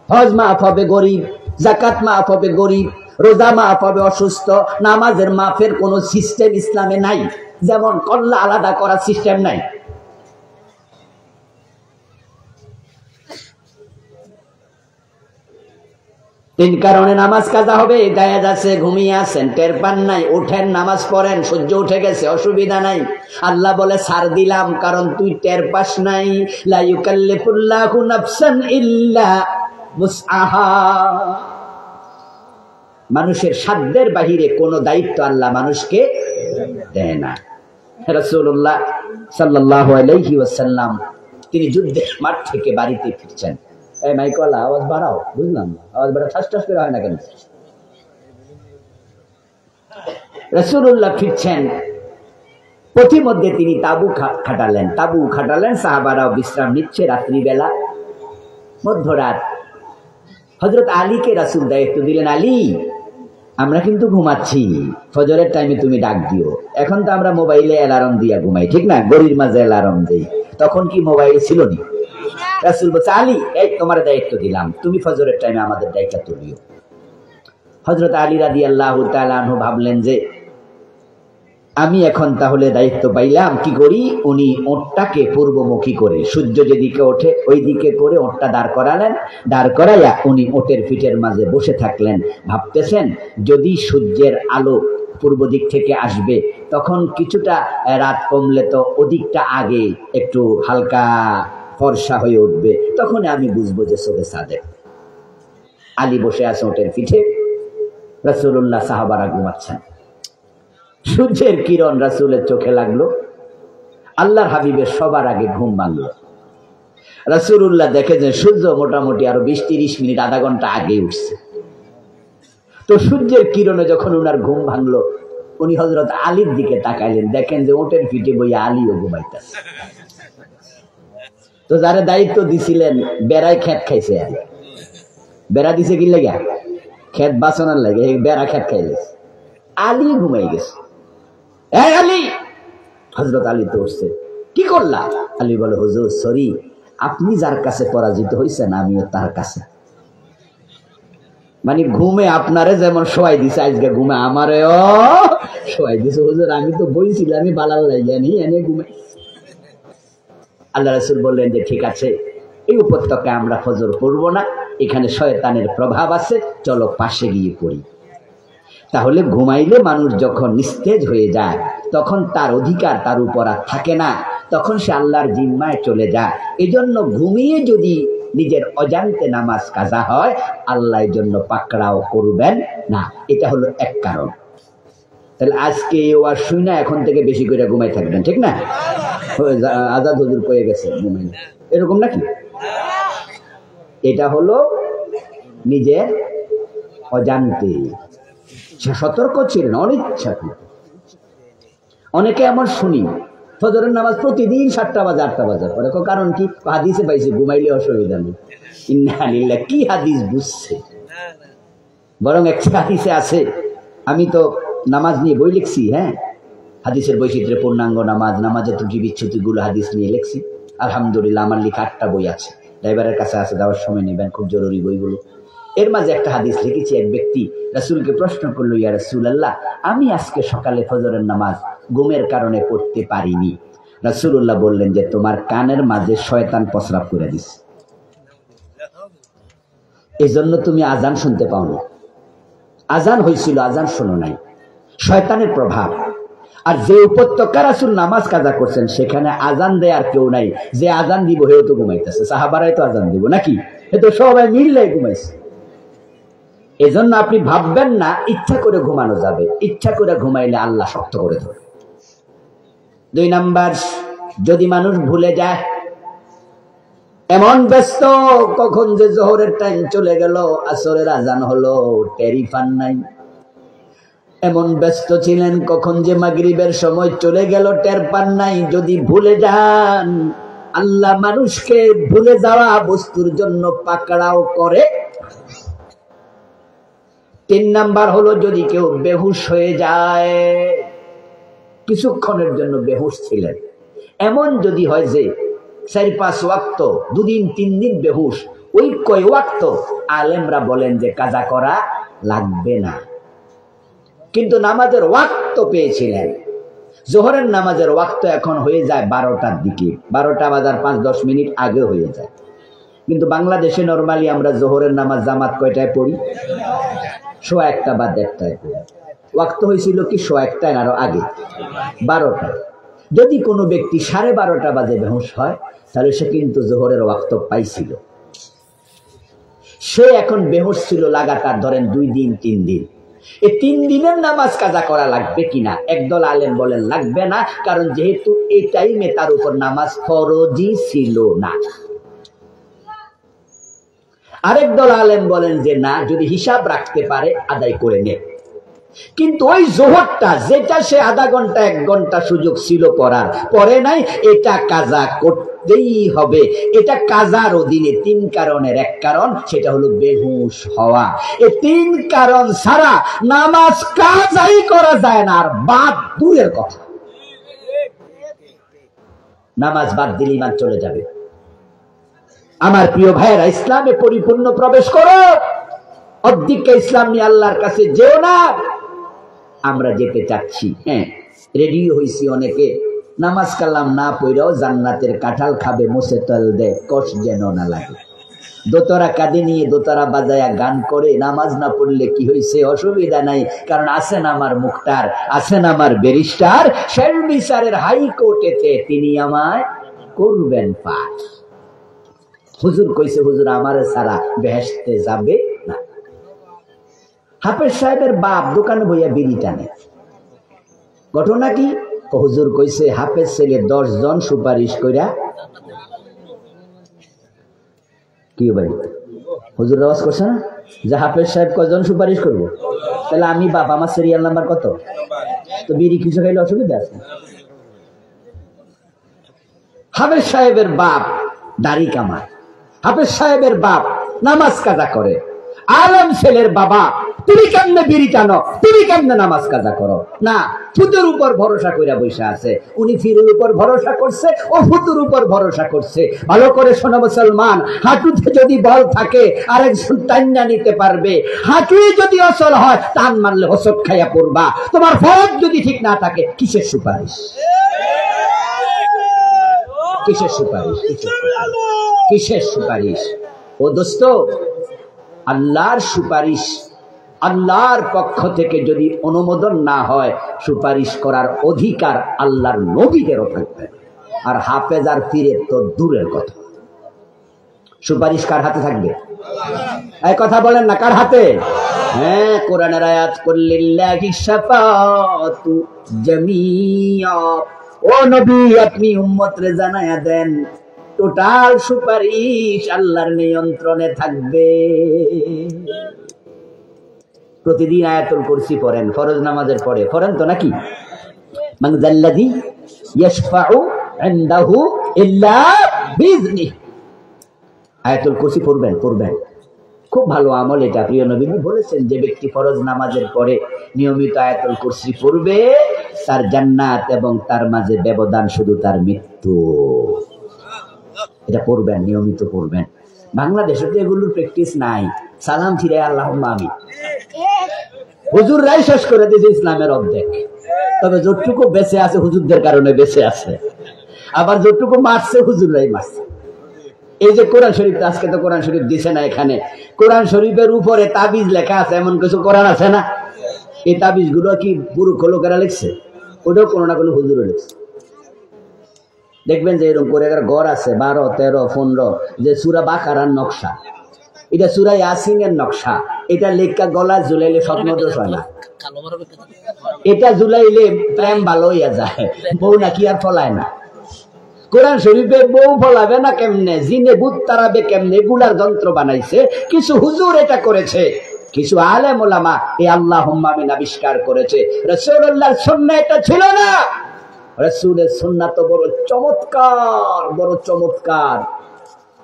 হজ মাফ হবে গরিব, যাকাত মাফ হবে গরিব, রোজা মাফ হবে অসুস্থ। নামাজের মাফের কোন সিস্টেম ইসলামে নাই। যেমন কল্লা আলাদা করার সিস্টেম নাই। তিন কারণে নামাজ কাজা হবে। গায়ে যাচ্ছে, ঘুমিয়ে আছেন, টের পান নাই, ওঠেন, নামাজ পড়েন, সূর্য উঠে গেছে, অসুবিধা নাই। আল্লাহ বলে ছাড় দিলাম, কারণ তুই টের পাস নাই। লা ইউকাল্লিফুল্লাহু নাফসান ইল্লা মুসআহা। মানুষের সাধ্যের বাহিরে কোনো দায়িত্ব আল্লাহ মানুষকে দেয় না। রাসূলুল্লাহ সাল্লাল্লাহু আলাইহি ওয়াসাল্লাম তিনি যুদ্ধের মাঠ থেকে বাড়িতে ফিরছেন। এই মাইকওয়ালা আওয়াজ বাড়াও, বুঝলাম না, আওয়াজ বাড়া ঠাস ঠাস করে হয় না কেন? রাসূলুল্লাহ ফিরছেন, পথিমধ্যে তিনি তাবু খাটালেন। সাহাবারাও বিশ্রাম নিচ্ছে। রাত্রিবেলা, মধ্যরাত, হযরত আলীকে রাসূল দায়িত্ব দিলেন, আলী আমরা কিন্তু ঘুমাচ্ছি, ফজরের টাইমে তুমি ডাক দিও। এখন তো আমরা মোবাইলে অ্যালার্ম দিয়া ঘুমাই, ঠিক না? গড়ির মাঝে অ্যালার্ম দেই। তখন কি মোবাইল ছিল না? রাসূল বলছে, আলী এই তোমার দায়িত্ব দিলাম, তুমি ফজরের টাইমে আমাদের দায়িত্ব তুলিও। হযরত আলী রাদিয়াল্লাহু তাআলা আনহু ভাবলেন যে আমি এখন তাহলে দায়িত্ব পাইলাম, কি করি? উনি ওঁটটাকে পূর্বমুখী করে, সূর্য যেদিকে ওঠে ওই দিকে করে ওঁটটা দাঁড় করালেন। দাঁড় করাইয়া উনি ওঁটের পিঠের মাঝে বসে থাকলেন। ভাবতেছেন যদি সূর্যের আলো পূর্ব দিক থেকে আসবে, তখন কিছুটা রাত কমলে তো ওদিকটা আগে একটু হালকা ফর্সা হয়ে উঠবে, তখন আমি বুঝবো যে সবে সাদেক। আলী বসে আছে ওঁটের পিঠে, রাসূলুল্লাহ সাহাবারা ঘুমাচ্ছেন। সূর্যের কিরণ রাসূলের চোখে লাগলো। আল্লাহর হাবিবের সবার আগে ঘুম ভাঙলো। রাসূলুল্লাহ দেখে যে সূর্য মোটামুটি আরো 20-30 মিনিট, আধা ঘন্টা আগে উঠছে। তো সূর্যের কিরণে যখন উনার ঘুম ভাঙলো, উনি হযরত আলীর দিকে তাকাইলেন, দেখেন যে ওটের পিঠে বইয়া আলীও ঘুমাইতেছে। তো যারা দায়িত্ব দিছিলেন, বেড়ায় খেত খাইছে। আলী বেড়া দিছে কি লাগা? খেত বাঁচানোর লাগে, বেড়া খেত খাইলে। আলী ঘুমাই গেছে। এই আলী! হযরত আলী তো উঠছে, কি করলা? আলী বলে, হুজুর সরি, আপনি যার কাছে পরাজিত হইছেন আমিও তার কাছে। মানে ঘুমে আপনারে যেমন শোয়াই দিছে, আজকে ঘুমে আমারেও শোয়াই দিছে। হুজুর আমি তো বইছিলাম, আমি বালাল লাইয়ানি এনে ঘুমে। আল্লাহ রাসূল বললেন যে ঠিক আছে, এই উপত্যকায় আমরা ফজর পড়ব না, এখানে শয়তানের প্রভাব আছে, চলো পাশে গিয়ে পড়ি। তাহলে ঘুমাইলে মানুষ যখন নিস্তেজ হয়ে যায়, তখন তার অধিকার তার উপর আর থাকে না, তখন সে আল্লাহর জিম্মায় চলে যায়। এজন্য ঘুমিয়ে যদি নিজের অজান্তে নামাজ কাজা হয়, আল্লাহর জন্য পাকড়াও করবেন না। এটা হলো এক কারণ। তাহলে আজকে ওয়াজ শুনে এখন থেকে বেশি করে ঘুমাই থাকবেন, ঠিক না? আজাদ হুজুর কয়ে গেছে ঘুমাই না, এরকম নাকি? এটা হলো নিজের অজান্তে, সে সতর্ক ছিলেন, অনিচ্ছা। অনেকে এমন শুনি ফজরের নামাজ প্রতিদিন 7টা বাজে 8টা বাজে পরে, কারণ কি? হাদিসে পাইছে ঘুমাইলে অসুবিধা নেই। ইন্না লিল্লাহ, কি হাদিস বুঝছে? বরং একটা হাদিসে আছে, আমি তো নামাজ নিয়ে বই লিখছি, হ্যাঁ, হাদিসের বৈচিত্র্যে পূর্ণাঙ্গ নামাজ, নামাজের ত্রুটি বিচ্ছুতিগুলো হাদিস নিয়ে লিখছি। আলহামদুলিল্লাহ, আমার লেখা 8টা বই আছে, ড্রাইভারের কাছে আছে, দেওয়ার সময় নেবেন, খুব জরুরি বইগুলো। এর মাঝে একটা হাদিস লিখেছি। এক ব্যক্তি রাসূলকে প্রশ্ন করলো, ইয়া রাসূলুল্লাহ, আমি আজকে সকালে ফজরের নামাজ ঘুমের কারণে পড়তে পারিনি, রাসূলুল্লাহ বললেন যে তোমার কানের মাঝে শয়তান প্রস্রাব করে দিছে, এজন্য তুমি আজান শুনতে পাও না। আজান হয়েছিল, আজান শোনো নাই, শয়তানের প্রভাব। আর যে উপত্যকা রাসূল নামাজ কাজা করছেন সেখানে আজান দেয় আর কেউ নাই, যে আজান দিব হেও তো ঘুমাইতেছে, সাহাবারাই তো আজান দিব নাকি, এ তো সবাই মিললে ঘুমাইছে। এজন্য আপনি ভাববেন না ইচ্ছা করে ঘুমানো যাবে, ইচ্ছা করে ঘুমাইলে আল্লাহ শক্ত করে ধরে। 2 নাম্বার, যদি মানুষ ভুলে যায়, এমন ব্যস্ত কখন যে জোহরের টাইম চলে গেল, আসরের আজান হলো, টেরি পান নাই। এমন ব্যস্ত ছিলেন কখন যে মাগরিবের সময় চলে গেল, টের পান নাই। যদি ভুলে যান, আল্লাহ মানুষকে ভুলে যাওয়া বস্তুর জন্য পাকড়াও করে। 3 নাম্বার হলো যদি কেউ বেহুশ হয়ে যায়, কিছুক্ষণের জন্য বেহুশ ছিলেন, এমন যদি হয় যে 4-5 ওয়াক্ত 2 দিন 3 দিন বেহুশ, ওই কয় ওয়াক্ত আলেমরা বলেন যে কাজা করা লাগবে না। কিন্তু নামাজের ওয়াক্ত পেয়েছিলেন, জোহরের নামাজের ওয়াক্ত এখন হয়ে যায় 12টার দিকে, 12টা বাজার 5-10 মিনিট আগে হয়ে যায়। কিন্তু বাংলাদেশে নরমালি আমরা জোহরের নামাজ জামাত কয়টায় পড়ি? 1:15 বা 1:30টায় পড়ি। ওয়াক্ত হয়েছিল কি 1:15 আরো আগে, 12টা। যদি কোনো ব্যক্তি 12:30 বাজে বেহুশ হয়, তাহলে সে কিন্তু জোহরের ওয়াক্ত পাইছিল। সে এখন বেহুশ ছিল লাগাতার ধরেন 2 দিন 3 দিন, এই 3 দিনের নামাজ কাজা করা লাগবে কিনা? একদল আলেম বলেন লাগবে না, কারণ যেহেতু এই টাইমে তার উপর নামাজ ফরজি ছিল না। আরেক দল আলেম বলেন যে না, যদি হিসাব রাখতে পারে আদায় করে নে। কিন্তু ওই জোহরটা যেটা সে আধা ঘন্টা 1 ঘন্টা সুযোগ ছিল পড়ার, পরে নাই, এটা কাজা করতেই হবে। এটা কাজার অধীনে 3 কারণের এক কারণ, সেটা হলো বেহুশ হওয়া। এই 3 কারণ ছাড়া নামাজ কাজাই করা যায় না, আর বাদ দূরের কথা। নামাজ বাদ দিলে ঈমান চলে যাবে। আমার প্রিয় ভাইয়েরা, ইসলামে পরিপূর্ণ প্রবেশ করো, অর্ধেককে ইসলাম নিয়ে আল্লাহর কাছে যেও না। আমরা যেতে চাচ্ছি, হ্যাঁ রেডি হইছি অনেকে, নামাজ কালাম না পড়াও জান্নাতের কাঁঠাল খাবে, মুছে তল দে কষ যেন না লাগে। দোতরা কাঁধে নিয়ে দোতরা বাজায়া গান করে, নামাজ না পড়লে কি হয়েছে, অসুবিধা নাই, কারণ আছেন আমার মুখতার, আছেন আমার ব্যারিস্টার, শের বিচারের হাইকোর্টেতে তিনি আমায় করবেন পাঠ। হুজুর কইছে, হুজুর আমারে সারা বেহেশতে যাবে না। হাফেজ সাহেবের বাপ দোকানে বইয়া বিড়ি টানে, ঘটনা কি? হুজুর কইছে হাফেজ ছেলে 10 জন সুপারিশ কইরা কি ভাই, হুজুর আওয়াজ করছে না যে হাফেজ সাহেব কয়জন সুপারিশ করবো? তাহলে আমি বাপ, আমার সিরিয়াল নাম্বার কত? তো বিড়ি কিছু খাইলে অসুবিধা আছে? হাফেজ সাহেবের বাপ দাড়ি কামায়, হাফেজ সাহেবের বাপ নামাজ কাজা করে, আলম ছেলের বাবা তুমি কেমনে বিড়ি টানো, তুমি কেমনে নামাজ কাজা করো? না, ফুতুর উপর ভরসা কইরা বসে আছে, উনি ফিরের উপর ভরসা করছে, ও ফুতুর উপর ভরসা করছে। ভালো করে শোনো মুসলমান, হাঁটুতে যদি বল থাকে আরেকজন টাইনা নিতে পারবে, হাঁটুই যদি অচল হয় টান মারলে হোঁচট খাইয়া পড়বা। তোমার ফরজ যদি ঠিক না থাকে, কিসের সুপারিশ? কিসের সুপারিশ? কিসের সুপারিশ? ও দোস্ত, আল্লাহর সুপারিশ, আল্লাহর পক্ষ থেকে যদি অনুমোদন না হয়, সুপারিশ করার অধিকার আল্লাহর নবীদেরও থাকবে, আর হাফেজ আর পীরের তো দূরের কথা। সুপারিশ কার হাতে থাকবে? এই কথা বলেন না, কার হাতে? হ্যাঁ, কোরআনের আয়াত, কুল্লিল্লাহি শাফাআতু জামিআ। ও নবী, আপনি উম্মতরে জানায়া দেন, টোটাল সুপারিশ আল্লাহর নিয়ন্ত্রণে থাকবে। প্রতিদিন আয়াতুল কুরসি পড়েন, ফরজ নামাজের পরে পড়েন তো নাকি? মান যাল্লাযী ইয়াশফাউ ইনদাহু ইল্লা বিইজনিহি। আয়াতুল কুরসি পড়বেন, পড়বেন, খুব ভালো আমল এটা। প্রিয় নবী বলেছেন, যে ব্যক্তি ফরজ নামাজের পরে নিয়মিত আয়াতুল কুরসি পড়বে, তার জান্নাত এবং তার মাঝে ব্যবধান শুধু তার মৃত্যু। এটা পড়বেন, নিয়মিত পড়বেন। বাংলাদেশে তো এগুলোর প্র্যাকটিস নাই। সালাম ফিরে আল্লাহুম্মা আমিন, হুজুররাই শেষ করে দিয়েছে ইসলামের অর্ধেক। তবে যতটুকু বেঁচে আছে হুজুরদের কারণে বেঁচে আছে। আবার যতটুকু মারছে হুজুরাই মারছে। এই যে কোরআন শরীফ, আজকে তো কোরআন শরীফ দিছে না, এখানে কোরআন শরীফের উপরে তাবিজ লেখা আছে, এমন কিছু কোরআন আছে না? এই তাবিজ গুলো কি পুরো লোকেরা লিখছে? ওটাও কোনো না কোনো হুজুরে লিখছে। দেখবেন যে এরকম করে ঘর আছে 12, 13, 15, যে সূরা বাকারার নকশা, এটা সূরা ইয়াসিনের নকশা, এটা লেখা গলা ঝুলাইলে স্বপ্নদোষ হয় না, এটা ঝুলাইলে প্রেম ভালো হইয়া যায়, বউ নাকি আর ফলায় না। কোরআন শরীফে বউ ফলাবে না কেমনে, জিনে ভূত তারাবে কেমনে, এগুলার যন্ত্র বানাইছে কিছু হুজুর, এটা করেছে কিছু আলেম ওলামা, এই আল্লাহুম্মা আমিন আবিষ্কার করেছে। রাসূলুল্লাহর সুন্নাহ এটা ছিল না। রাসূলের সুন্নাহ তো বড় চমৎকার, বড় চমৎকার।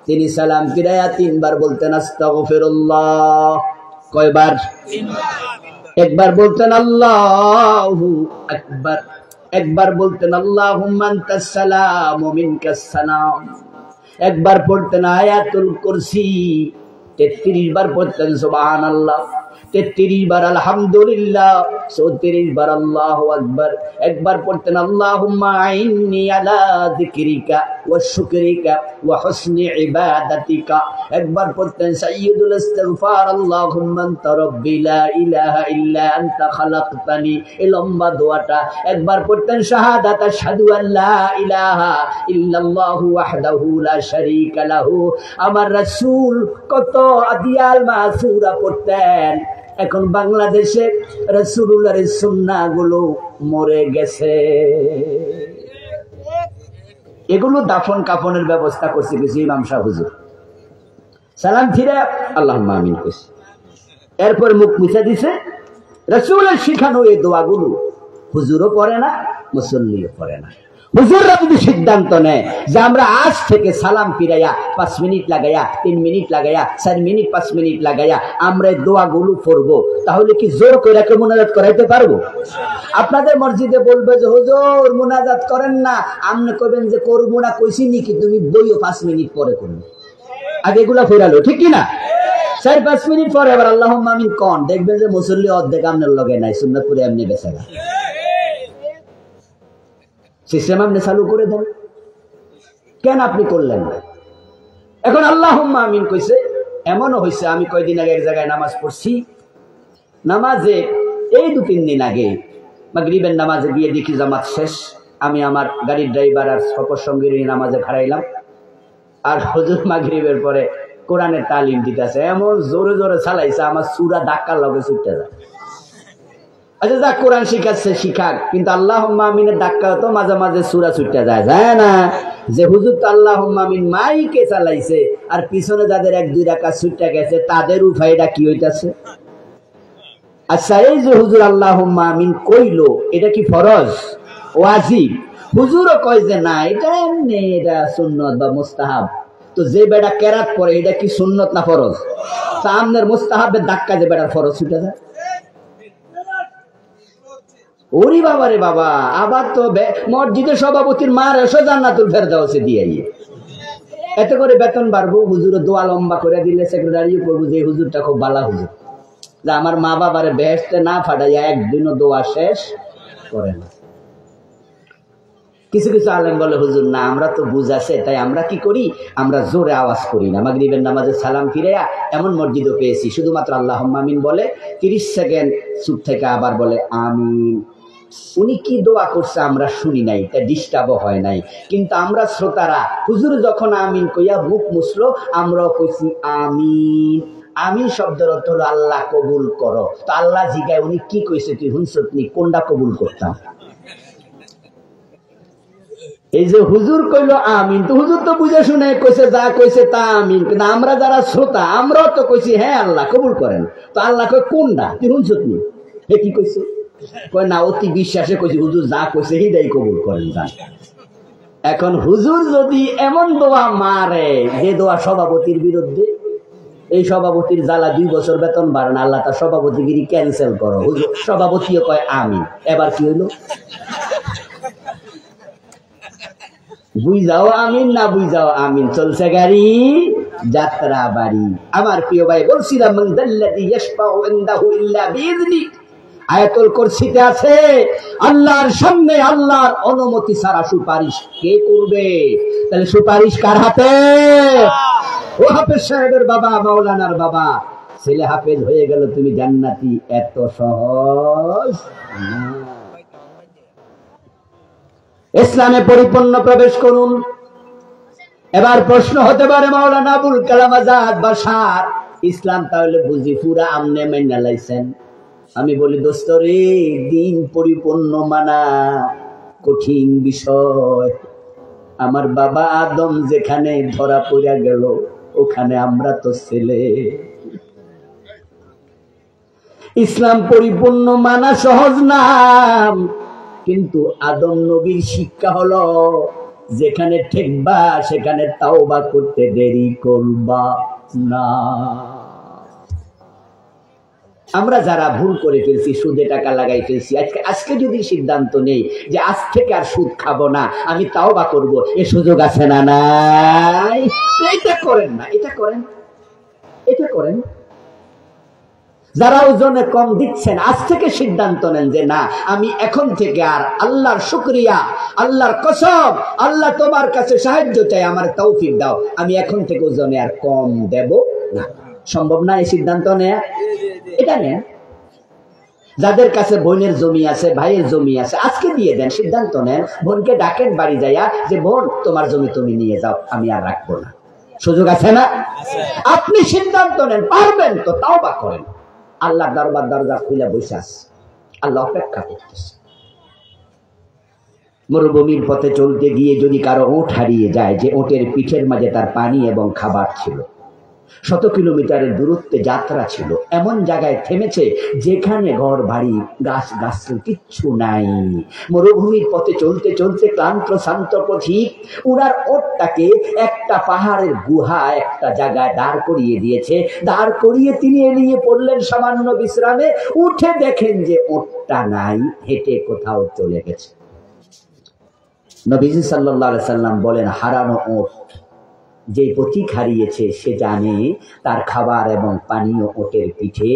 তিনি সালাম ফিরায়া 3 বার বলতেন আস্তাগফিরুল্লাহ। কয়বার? 3 বার। একবার বলতেন আল্লাহু আকবার, একবার বলতেন আল্লাহুম্মা আনতাস সালাম ওয়া মিনকাস সালাম, একবার পড়তেন আয়াতুল কুরসি, 33 বার পড়তেন সুবহানাল্লাহ, 33 বার আলহামদুলিল্লাহ, 34 বার আল্লাহু আকবার, একবার পড়তেন আল্লাহুম্মা আইন্নি আলা যিকরিকা ওয়া শুকরিকা ওয়া হুসনি ইবাদাতিকা, একবার পড়তেন সাইয়্যিদুল ইস্তিগফার আল্লাহুম্মা আনতা রাব্বি লা ইলাহা ইল্লা আনতা খালাকতানি, এই লম্বা দোয়াটা, একবার পড়তেন শাহাদাত আশহাদু আল্লা ইলাহা ইল্লাল্লাহু ওয়াহদাহু লা শারীকা লাহু। আমার রাসূল কত আদিয়াল মাসুরা পড়তেন। এখন বাংলাদেশে রাসূলুল্লাহর সুন্নাহ গুলো মরে গেছে, এগুলো দাফন কাফনের ব্যবস্থা করছে কিছু ইমাম সাহেব হুজুর, সালাম ফিরে আল্লাহুম্মা আমিন কইছে, এরপর মুখ মুছে দিছে। রাসূলের শিখানো এই দোয়াগুলো হুজুরও পড়ে না, মুসল্লিও পড়ে না। হুজুররা যদি সিদ্ধান্ত নেয় যে আমরা আজ থেকে সালাম ফিরাইয়া 5 মিনিট লাগাইয়া, 3 মিনিট লাগাইয়া, 4 মিনিট 5 মিনিট লাগাইয়া আমরা এই দোয়াগুলো পড়বো, তাহলে কি জোর করে মুনাজাত করাইতে পারবো? আপনাদের মসজিদে বলবে যে হুজুর মুনাজাত করেন না, আপনি কইবেন যে করবো না, কইছি নাকি তুমি বইও 5 মিনিট পরে করবে, আগে এগুলা ফেরালো, ঠিক কি না? 4-5 মিনিট পরে আবার আল্লাহুম্মা আমিন কোন, দেখবেন যে মুসল্লি অর্ধেক আপনার লগে নাই, সুন্নাত পড়ে এমনি বেঁচে গেল। সিস্টেম আপনি চালু করে দেন, কেন আপনি করলেন না? এখন আল্লাহুম্মা আমিন কইছে। এমনও হয়েছে, আমি কয়দিন আগে এক জায়গায় নামাজ পড়ছি, নামাজে এই 2-3 দিন আগে মাগরিবের নামাজে গিয়ে দেখি জামাত শেষ, আমি আমার গাড়ির ড্রাইভার আর সফর সঙ্গী নামাজে খাড়াইলাম, আর হুজুর মাগরিবের পরে কোরআনের তালিম দিতেছে, এমন জোরে জোরে চালাইছে আমার সূরা ধাক্কার লগে ছুটে যায়। আচ্ছা যা কোরআন শিখাচ্ছে শিখাক, কিন্তু আল্লাহুম্মা আমিনের ধাক্কা তো মাঝে মাঝে সূরা ছুটে যায়, যায় না? যে হুজুর তো আল্লাহুম্মা আমিন মাইকে চালাইছে, আর পিছনে যাদের 1-2 রাকাত ছুটে গেছে তাদের উপায়টা কি হইতাছে? আচ্ছা এই যে হুজুর আল্লাহুম্মা আমিন কইলো, এটা কি ফরজ ওয়াজিব? হুজুরও কয় যে না, এটা এমনি, এটা সুন্নত বা মুস্তাহাব। তো যে বেটা কেরাত পড়ে, এটা কি সুন্নত না ফরজ? সামনের মুস্তাহাবের ধাক্কা যে বেটার ফরজ ছুটে যায়। ওরে বাবা রে বাবা, আবার তো মসজিদের সভাপতির মার এসো জান্নাতুল ফেরদাউসে দিয়ে, এতে করে বেতন বাড়বো। হুজুরের দোয়া লম্বা করে দিলে সেক্রেটারিও করবো যে হুজুরটা খুব ভালো হুজুর, যে আমার মা বাবারে বেহেশতে না ফাটাইয়া একদিনও দোয়া শেষ করে না। কিছু কিছু আলেম বলে হুজুর না, আমরা তো বুঝাছে, তাই আমরা কি করি, আমরা জোরে আওয়াজ করি না। মাগরিবের নামাজে সালাম ফিরাইয়া এমন মসজিদও পেয়েছি শুধুমাত্র আল্লাহুম্মা আমিন বলে 30 সেকেন্ড চুপ থেকে আবার বলে আমিন। উনি কি দোয়া করছে আমরা শুনি নাই, তা ডিস্টার্বও হয় নাই, কিন্তু আমরা শ্রোতারা হুজুর যখন আমিন কইয়া মুখ মুছলো, আমরাও কইছি আমিন। আমিন শব্দের অর্থ হলো আল্লাহ কবুল করো। তো আল্লাহ জিগায় উনি কি কইছে, তুই হুনসতনি কোনটা কবুল করতাম? এই যে হুজুর কইলো আমিন, তো হুজুর তো বুঝে শুনে কইছে, যা কইছে তা আমিন, কিন্তু আমরা যারা শ্রোতা আমরাও তো কইছি হ্যাঁ আল্লাহ কবুল করেন। তো আল্লাহ কই কোনটা, তুই হুনসতনি, হে কি কইছে? কয় না, অতি বিশ্বাসে কইছি হুজুর যা কইছে হিদাই কবুল করেন যান। এখন হুজুর যদি এমন দোয়া মারে যে দোয়া সভাপতির বিরুদ্ধে, এই সভাপতির জ্বালা 2 বছর বেতন বাড়ে না, আল্লাহ তার সভাপতিগিরি ক্যান্সেল করো। হুজুর সভাপতিও কয় আমিন, এবার কি হইলো? বুঝাও আমিন না বুঝাও আমিন, চলছে গাড়ি যাত্রা বাড়ি। আমার প্রিয় ভাই বলছিলাম, মান যাল্লাযী ইয়াশফাউ ইনদাহু ইল্লা বিইযনি, আয়াতুল কুরসিতে আছে, আল্লাহর সামনে আল্লাহর অনুমতি ছাড়া সুপারিশ কে করবে? তাহলে সুপারিশ কার হাতে? ও হাফেজ সাহেবের বাবা, মাওলানার বাবা, ছেলে হাফেজ হয়ে গেল, তুমি জান্নাতি, এত সহজ না। ইসলামে পরিপূর্ণ প্রবেশ করুন। এবার প্রশ্ন হতে পারে, মাওলানা আবুল কালাম আজাদ বাশার, ইসলাম তাহলে বুঝি পুরা আমনে মাইনা লাইছেন? আমি বলি, দোস্ত রে, দিন পরিপূর্ণ মানা কঠিন বিষয়। আমার বাবা আদম যেখানে ধরা পড়ে গেল, ওখানে আমরা তো ছেলে। ইসলাম পরিপূর্ণ মানা সহজ না, কিন্তু আদম নবীর শিক্ষা হলো, যেখানে ঠেকবা সেখানে তাওবা করতে দেরি করবা না। আমরা যারা ভুল করে ফেলছি, সুদে টাকা লাগাই ফেলছি, আজকে যদি সিদ্ধান্ত নেই যে আজ থেকে আর সুদ খাবো না, আমি তাওবা করব, এ সুযোগ আছে না নাই? এটা করেন না, এটা করেন, এটা করেন। যারা ওজনে কম দিচ্ছেন, আজ থেকে সিদ্ধান্ত নেন যে না, আমি এখন থেকে আর আল্লাহর শুকরিয়া, আল্লাহর কসম, আল্লাহ তোমার কাছে সাহায্য চাই, আমার তৌফিক দাও, আমি এখন থেকে ওজনে আর কম দেব না। সম্ভব না এই সিদ্ধান্ত নেয়া? এটা নেন। যাদের কাছে বোনের জমি আছে, ভাইয়ের জমি আছে, আজকে দিয়ে দেন, সিদ্ধান্ত নেন, বোনকে ডাকেন বাড়ি যাইয়া যে বোন, তোমার জমি তুমি নিয়ে যাও, আমি আর রাখবো না। সুযোগ আছে না? আপনি সিদ্ধান্ত নেন, পারবেন তো তাওবা করেন। আল্লাহ দরবার দরজা খুলে বসে আছে, আল্লাহ অপেক্ষা করতেছে। মরুভূমির পথে চলতে গিয়ে যদি কারো ওট হারিয়ে যায়, যে ওটের পিঠের মাঝে তার পানি এবং খাবার ছিল, 100 কিলোমিটারের দূরত্বে যাত্রা ছিল, এমন জায়গায় থেমেছে যেখানে ঘর বাড়ি গাছ গাছ কিচ্ছু নাই। মরুভূমির পথে চলতে চলতে ক্লান্ত শান্ত পথিক উনার ওটটাকে একটা পাহাড়ের গুহা একটা জায়গায় দাঁড় করিয়ে দিয়েছে। দাঁড় করিয়ে তিনি এলিয়ে পড়লেন সামান্য বিশ্রামে। উঠে দেখেন যে ওটটা নাই, হেঁটে কোথাও চলে গেছে। নবীজি সাল্লাল্লাহু আলাইহি সাল্লাম বলেন, হারানো ওট যে পথিক হারিয়েছে সে জানে তার খাবার এবং পানীয় ওটের পিঠে,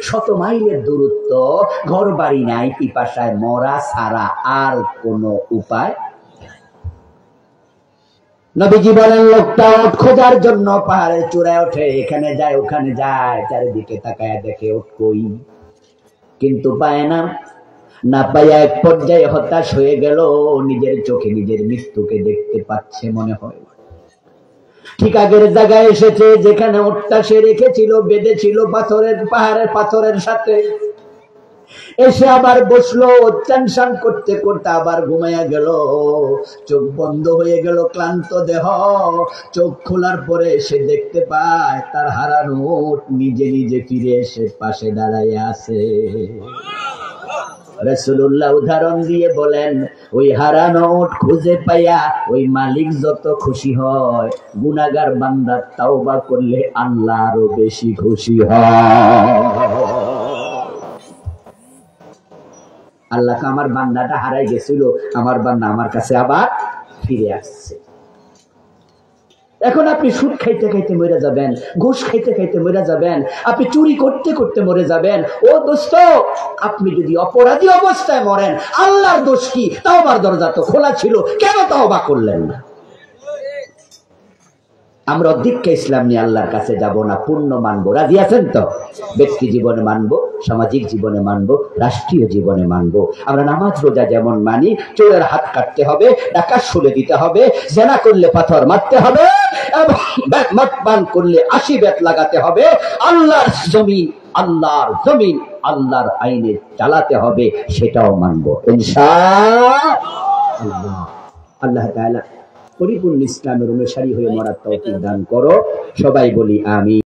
100 মাইলের দূরত্ব, ঘর বাড়ি নাই, পিপাসায় মরা ছাড়া আর কোনো উপায়। নবীজি বলেন, লোকটা ওট খোঁজার জন্য পাহাড়ের চূড়ায় ওঠে, এখানে যায় ওখানে যায়, চারিদিকে তাকায় দেখে ওট কই, কিন্তু পায় না। না পাইয়া এক পর্যায়ে হতাশ হয়ে গেল, নিজের চোখে নিজের মৃত্যুকে দেখতে পাচ্ছে মনে হয়। ঠিক আগের জায়গায় এসেছে যেখানে ওটটা সে রেখেছিল, বেঁধেছিল পাথরের, পাহাড়ের পাথরের সাথে। এসে আবার বসলো, টেনশন করতে করতে আবার ঘুমাইয়া গেল, চোখ বন্ধ হয়ে গেল, ক্লান্ত দেহ। চোখ খোলার পরে সে দেখতে পায় তার হারানো ওট নিজে নিজে ফিরে এসে পাশে দাঁড়াইয়া আছে। রাসূলুল্লাহ উদাহরণ দিয়ে বলেন, ওই হারানো ওট খুঁজে পাইয়া ওই মালিক যত খুশি হয়, গুনাহগার বান্দা তাওবা করলে আল্লাহ আরো বেশি খুশি হয়। আল্লাহ আমার বান্দাটা হারাই গেছিল, আমার বান্দা আমার কাছে আবার ফিরে আসছে। এখন আপনি সুদ খাইতে খাইতে মরে যাবেন, ঘুষ খাইতে খাইতে মরে যাবেন, আপনি চুরি করতে করতে মরে যাবেন। ও দোস্ত, আপনি যদি অপরাধী অবস্থায় মরেন, আল্লাহর দোষ কি? তাওবার দরজা তো খোলা ছিল, কেন তাওবা করলেন না? আমরা অধিককে ইসলাম নিয়ে আল্লাহর কাছে যাব না, পূর্ণ মানবো। রাজি আছেন তো? ব্যক্তি জীবনে মানবো, সামাজিক জীবনে মানবো, রাষ্ট্রীয় জীবনে মানবো। আমরা নামাজ রোজা যেমন মানি, চোরের হাত কাটতে হবে, ডাকাত শুলে দিতে হবে, জেনা করলে পাথর মারতে হবে, এবং মদপান করলে 80 বেত লাগাতে হবে। আল্লাহর জমিন, আল্লাহর জমিন, আল্লাহর আইনে চালাতে হবে, সেটাও মানবো ইনশাআল্লাহ। আল্লাহ তাআলা পরিপূর্ণ ইসলামের অনুসারী হয়ে মরার তৌফিক দান করো। সবাই বলি আমিন।